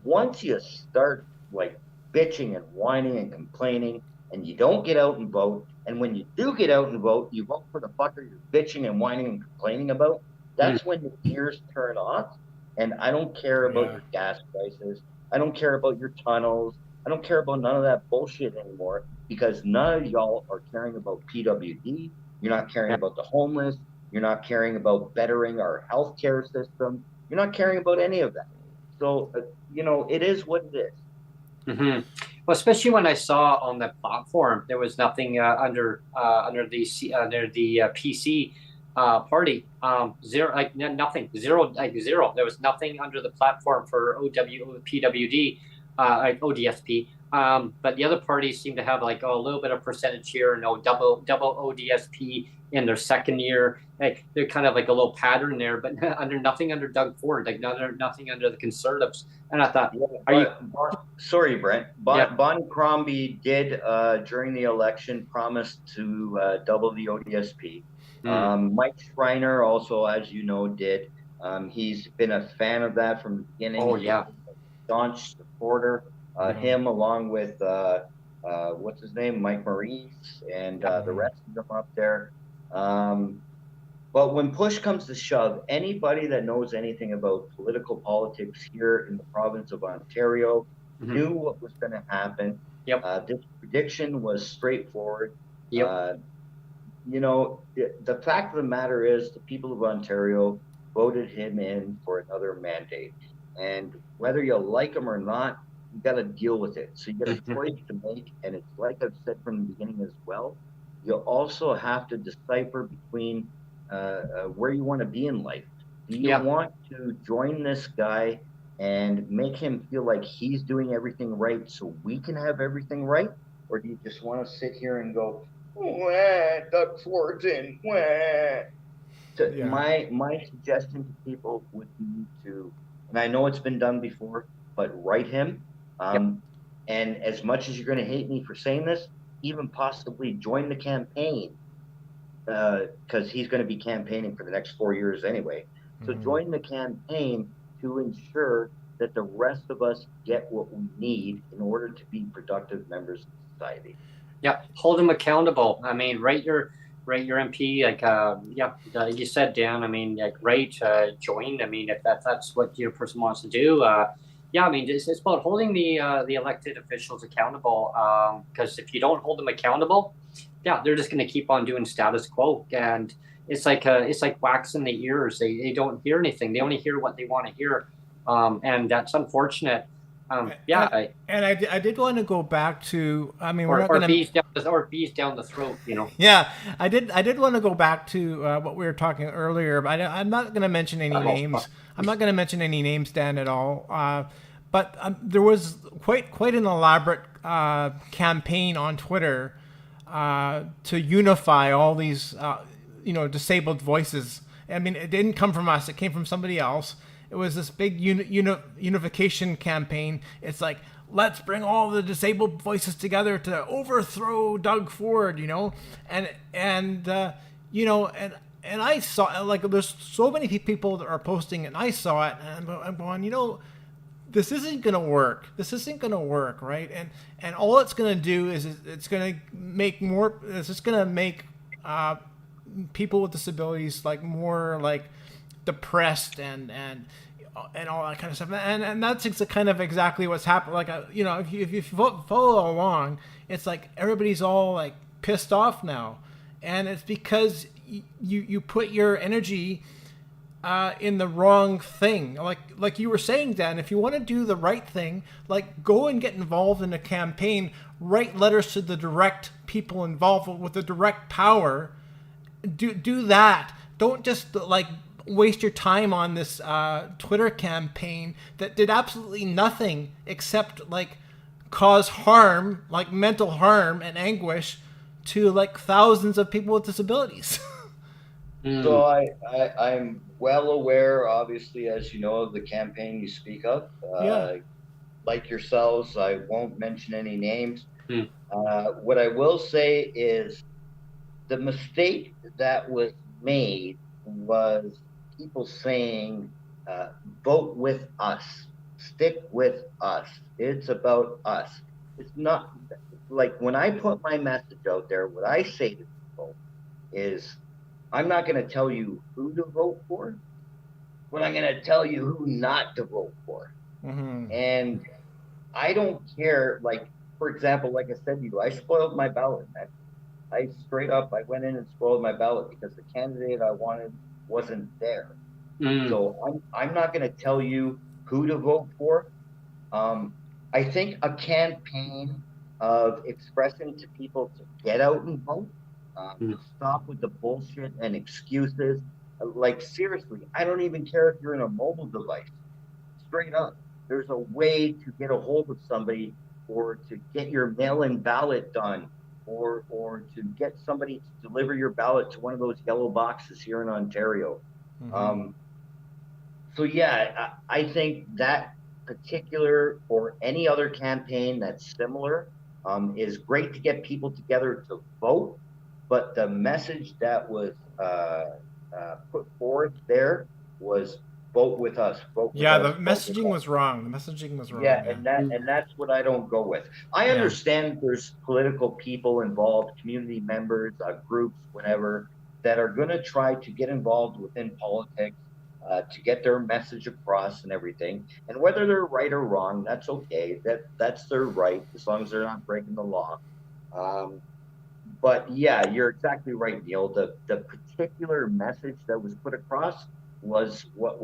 Once you start like bitching and whining and complaining, and you don't get out and vote, and when you do get out and vote, you vote for the fucker you're bitching and whining and complaining about, that's when the gears turn off. And I don't care about your gas prices. I don't care about your tunnels. I don't care about none of that bullshit anymore because none of y'all are caring about PWD. You're not caring about the homeless. You're not caring about bettering our healthcare system. You're not caring about any of that. So, you know, it is what it is. Well, especially when I saw on the platform there was nothing under the PC party, zero, like nothing, zero. There was nothing under the platform for PWD, ODSP. But the other parties seem to have like a little bit of percentage here, double ODSP in their second year. Like they're kind of like a little pattern there, but nothing under Doug Ford, like nothing under the Conservatives. And I thought, sorry, Brent. Bonnie Crombie did during the election promise to double the ODSP. Mike Schreiner also, as you know, did. He's been a fan of that from the beginning. Oh yeah, staunch supporter. Him along with what's his name, Mike Maurice, and the rest of them up there. But when push comes to shove, anybody that knows anything about political politics here in the province of Ontario knew what was going to happen. This prediction was straightforward. You know, the fact of the matter is the people of Ontario voted him in for another mandate. And whether you like him or not, you got to deal with it. So you got a choice to make. And it's like I've said from the beginning as well, you also have to decipher between where you want to be in life. Do you want to join this guy and make him feel like he's doing everything right so we can have everything right? Or do you just want to sit here and go, wah, Doug Ford's in, wah. So my suggestion to people would be to, and I know it's been done before, but write him. And as much as you're going to hate me for saying this, even possibly join the campaign because he's going to be campaigning for the next 4 years anyway. So join the campaign to ensure that the rest of us get what we need in order to be productive members of society. Yeah, hold them accountable. I mean, write your MP, like you said, Dan. I mean, like join. I mean, if that's what your person wants to do. I mean, it's about holding the elected officials accountable. Because if you don't hold them accountable, they're just going to keep on doing status quo, and it's like wax in the ears. They don't hear anything. They only hear what they want to hear, and that's unfortunate. I did want to go back to. I mean, we're not or going to bees down the throat, you know. I did want to go back to what we were talking earlier, but I'm not going to mention any names. I'm not going to mention any names, Dan, at all. But there was quite an elaborate campaign on Twitter to unify all these disabled voices. I mean, it didn't come from us; it came from somebody else. it was this big unification campaign. It's like, let's bring all the disabled voices together to overthrow Doug Ford, and I saw, like, there's so many people that are posting, and I saw it, and I'm going, this isn't going to work. This isn't going to work, right? And all it's going to do is it's going to make people with disabilities like more like depressed and all that kind of stuff. And that's kind of exactly what's happened. Like, if you follow along, it's like everybody's all like pissed off now, and it's because you put your energy in the wrong thing. Like you were saying, Dan, if you want to do the right thing, like, go and get involved in a campaign, write letters to the direct people involved with the direct power. Do that. Don't just like waste your time on this Twitter campaign that did absolutely nothing except like cause harm, like mental harm and anguish to like thousands of people with disabilities. So I'm well aware, obviously, as you know, of the campaign you speak of. Like yourselves, I won't mention any names. What I will say is the mistake that was made was people saying, vote with us, stick with us. It's about us. It's not like when I put my message out there, what I say to people is, I'm not going to tell you who to vote for, but I'm going to tell you who not to vote for. And I don't care. Like, for example, like I said to you, I spoiled my ballot. I straight up, I went in and spoiled my ballot because the candidate I wanted wasn't there. So I'm not going to tell you who to vote for. I think a campaign of expressing to people to get out and vote, stop with the bullshit and excuses. Like, seriously, I don't even care if you're in a mobile device. Straight up, there's a way to get a hold of somebody, or to get your mail-in ballot done, or to get somebody to deliver your ballot to one of those yellow boxes here in Ontario. So yeah, I think that particular, or any other campaign that's similar, is great to get people together to vote. But the message that was put forth there was, vote with us. Vote with us. The messaging was wrong. The messaging was wrong. Yeah, and that's what I don't go with. I understand there's political people involved, community members, groups, whatever, that are going to try to get involved within politics to get their message across and everything. And whether they're right or wrong, that's okay. That's their right, as long as they're not breaking the law. But yeah, you're exactly right, Neil. The particular message that was put across was what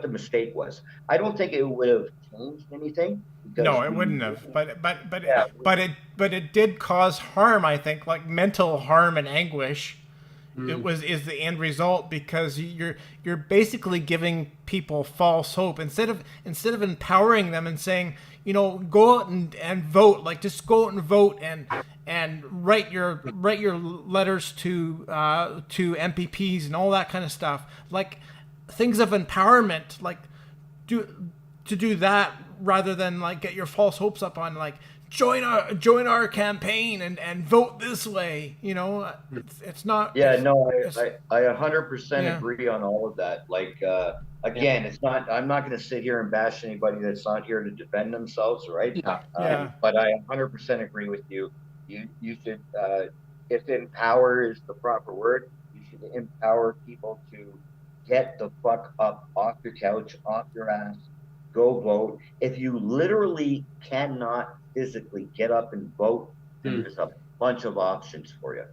the mistake was. I don't think it would have changed anything. No, it wouldn't have. But it did cause harm. I think, like mental harm and anguish. Is the end result, because you're basically giving people false hope instead of empowering them and saying, go out and vote. Like, just go out and vote and write your letters to MPPs and all that kind of stuff. Like, things of empowerment, like do that rather than like get your false hopes up on like join our campaign and vote this way. It's not. Yeah, no, I 100% agree on all of that. Like, again, it's not. I'm not going to sit here and bash anybody that's not here to defend themselves, right? But I 100% agree with you. You should, if empower is the proper word, you should empower people to get the fuck up off your couch, off your ass, go vote. If you literally cannot physically get up and vote, then there's a bunch of options for you.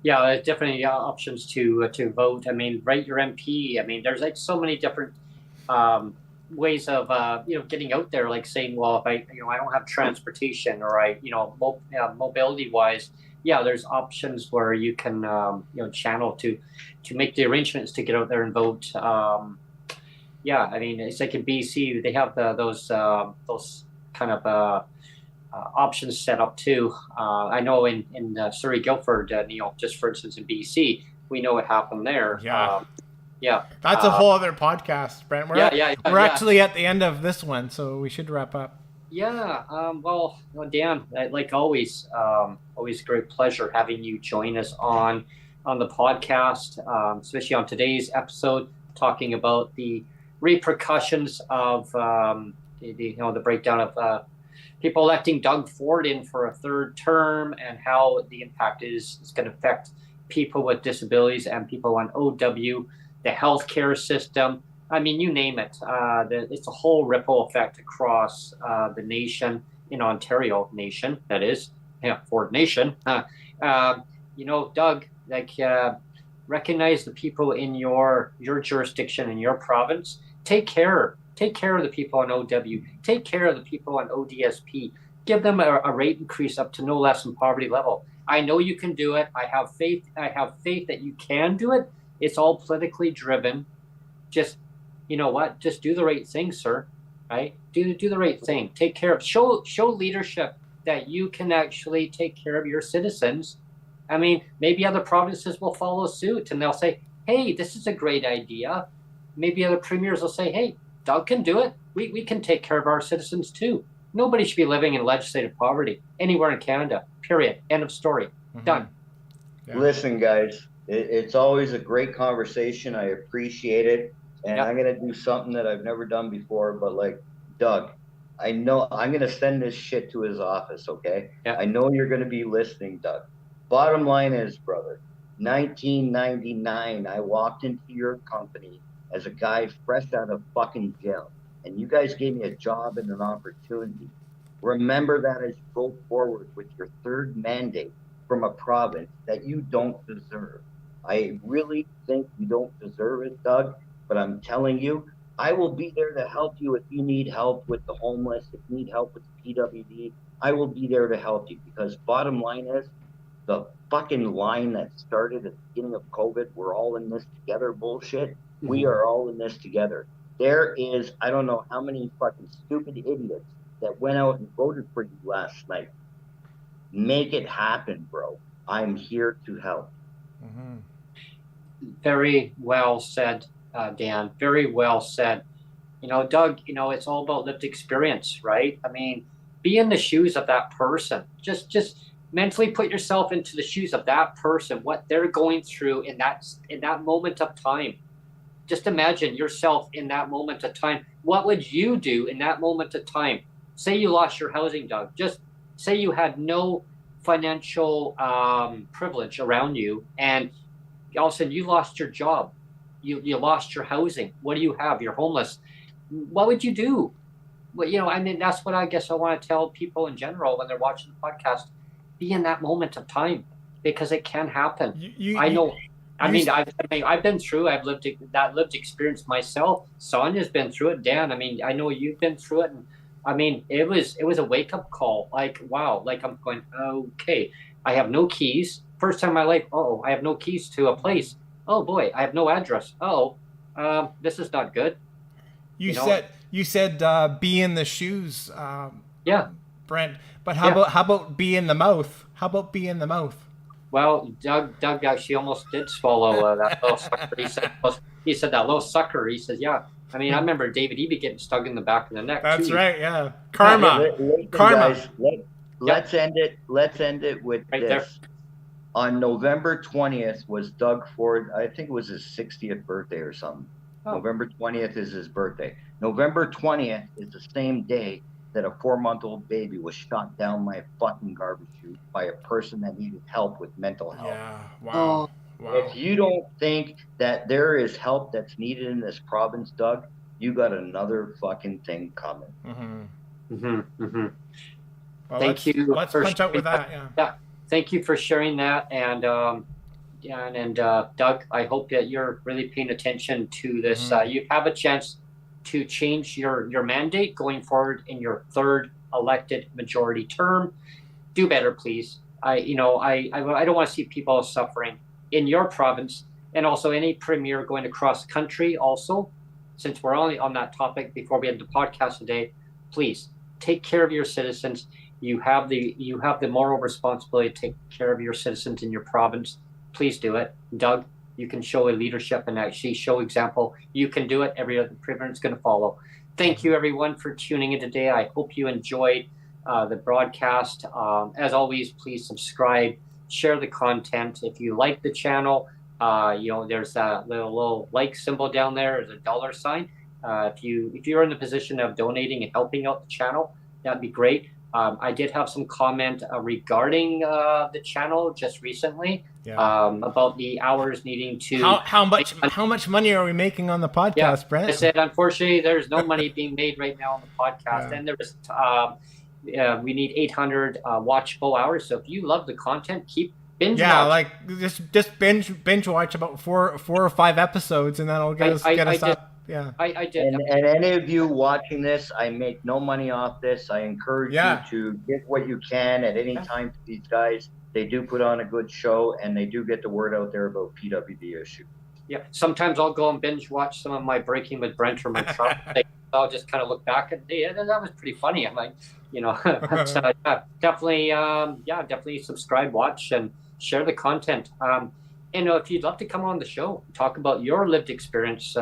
Yeah, there's definitely options to vote. I mean, write your MP. I mean, there's like so many different ways of getting out there. Like saying, well, if I don't have transportation, or mobility wise, there's options where you can channel to make the arrangements to get out there and vote. I mean, it's like in BC, they have those kind of options set up too. I know in Surrey Guildford, Neil, just for instance in BC, we know what happened there. Yeah. That's a whole other podcast, Brent. We're actually at the end of this one, so we should wrap up. Yeah. Well, Dan, like always, always a great pleasure having you join us on the podcast, especially on today's episode, talking about the repercussions of the breakdown of people electing Doug Ford in for a third term, and how the impact is going to affect people with disabilities and people on OW, the healthcare system. I mean, you name it. It's a whole ripple effect across the nation, in Ontario nation, that is, Ford Nation. Doug, recognize the people in your jurisdiction, in your province. Take care of the people on OW. Take care of the people on ODSP. Give them a rate increase up to no less than poverty level. I know you can do it. I have faith that you can do it. It's all politically driven. Just, you know what? Just do the right thing, sir. Right? Do the right thing. Take care of. Show leadership that you can actually take care of your citizens. I mean, maybe other provinces will follow suit, and they'll say, "Hey, this is a great idea." Maybe other premiers will say, "Hey, Doug can do it. We can take care of our citizens too." Nobody should be living in legislative poverty anywhere in Canada. Period. End of story. Mm-hmm. Done. Yeah. Listen, guys, it's always a great conversation. I appreciate it. And I'm going to do something that I've never done before, but like, Doug, I know I'm going to send this shit to his office, okay? Yeah. I know you're going to be listening, Doug. Bottom line is, brother, 1999, I walked into your company as a guy fresh out of fucking jail, and you guys gave me a job and an opportunity. Remember that as you go forward with your third mandate from a province that you don't deserve. I really think you don't deserve it, Doug. But I'm telling you, I will be there to help you if you need help with the homeless, if you need help with the PWD. I will be there to help you, because bottom line is, the fucking line that started at the beginning of COVID, we're all in this together bullshit. Mm-hmm. We are all in this together. There is, I don't know how many fucking stupid idiots that went out and voted for you last night. Make it happen, bro. I'm here to help. Mm-hmm. Very well said. Dan, very well said. Doug, it's all about lived experience, right? I mean, be in the shoes of that person. Just mentally put yourself into the shoes of that person, what they're going through in that moment of time. Just imagine yourself in that moment of time. What would you do in that moment of time? Say you lost your housing, Doug. Just say you had no financial privilege around you, and all of a sudden you lost your job. You lost your housing. What do you have? You're homeless. What would you do? Well, I mean, that's what I guess I want to tell people in general when they're watching the podcast. Be in that moment of time, because it can happen. I know. I've been through. I've lived that lived experience myself. Sonia's been through it. Dan, I mean, I know you've been through it. And I mean, it was a wake up call. Like, wow. Like, I'm going, okay, I have no keys. First time in my life. Oh, I have no keys to a place. Oh boy, I have no address. Oh, this is not good. You said be in the shoes. Yeah, Brent. But how about be in the mouth? How about be in the mouth? Well, Doug actually almost did swallow that little sucker. He said that little sucker. He says, yeah. I mean, I remember David Eby getting stuck in the back of the neck. That's too. Right. Yeah. Karma. Karma. Guys, let's end it. Let's end it with right this. There. On November 20th was Doug Ford. I think it was his 60th birthday or something. Oh. November 20th is his birthday. November 20th is the same day that a 4-month-old baby was shot down my fucking garbage chute by a person that needed help with mental health. Yeah. Wow. Wow. If you don't think that there is help that's needed in this province, Doug, you got another fucking thing coming. Mm-hmm. Mm-hmm. Mm-hmm. Well, Thank you. Let's punch out with that. Yeah. Thank you for sharing that. And Doug, I hope that you're really paying attention to this. Mm-hmm. You have a chance to change your mandate going forward in your third elected majority term. Do better, please. I don't want to see people suffering in your province, and also any premier going across the country. Also, since we're only on that topic before we end the podcast today, please take care of your citizens. You have the moral responsibility to take care of your citizens in your province. Please do it. Doug, you can show a leadership and actually show example. You can do it. Every other province is going to follow. Thank you, everyone, for tuning in today. I hope you enjoyed the broadcast. As always, please subscribe, share the content. If you like the channel, there's that little like symbol down there. There's a $sign. If you're in the position of donating and helping out the channel, that'd be great. I did have some comment regarding the channel just recently about the hours needing to. How much money are we making on the podcast, Brent? I said, unfortunately, there's no money being made right now on the podcast, and there's we need 800 watchable hours. So if you love the content, keep binge watch. Just binge watch about four or five episodes, and that'll get us up. Yeah, I did. And any of you watching this, I make no money off this. I encourage you to get what you can at any time to these guys. They do put on a good show, and they do get the word out there about PWD issue. Yeah, sometimes I'll go and binge watch some of my Breaking with Brent or my Trump. I'll just kind of look back and that was pretty funny. I'm like, but, definitely subscribe, watch, and share the content. If you'd love to come on the show, talk about your lived experience,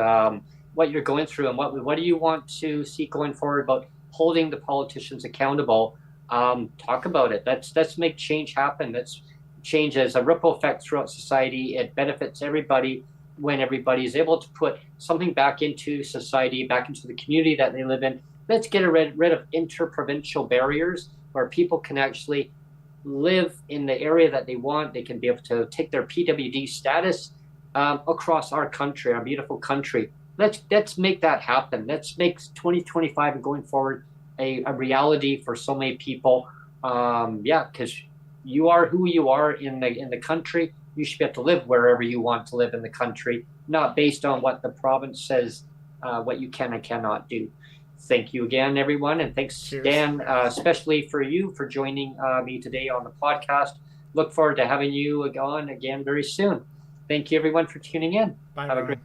what you're going through, and what do you want to see going forward about holding the politicians accountable. Talk about it. Let's make change happen. Let's change as a ripple effect throughout society. It benefits everybody when everybody is able to put something back into society, back into the community that they live in. Let's get rid of interprovincial barriers where people can actually live in the area that they want. They can be able to take their PWD status across our country, our beautiful country. Let's make that happen. Let's make 2025 and going forward a reality for so many people. Because you are who you are in the country. You should be able to live wherever you want to live in the country, not based on what the province says what you can and cannot do. Thank you again, everyone, and thanks, Cheers. Dan, especially for you for joining me today on the podcast. Look forward to having you on again very soon. Thank you, everyone, for tuning in. Bye. Have a great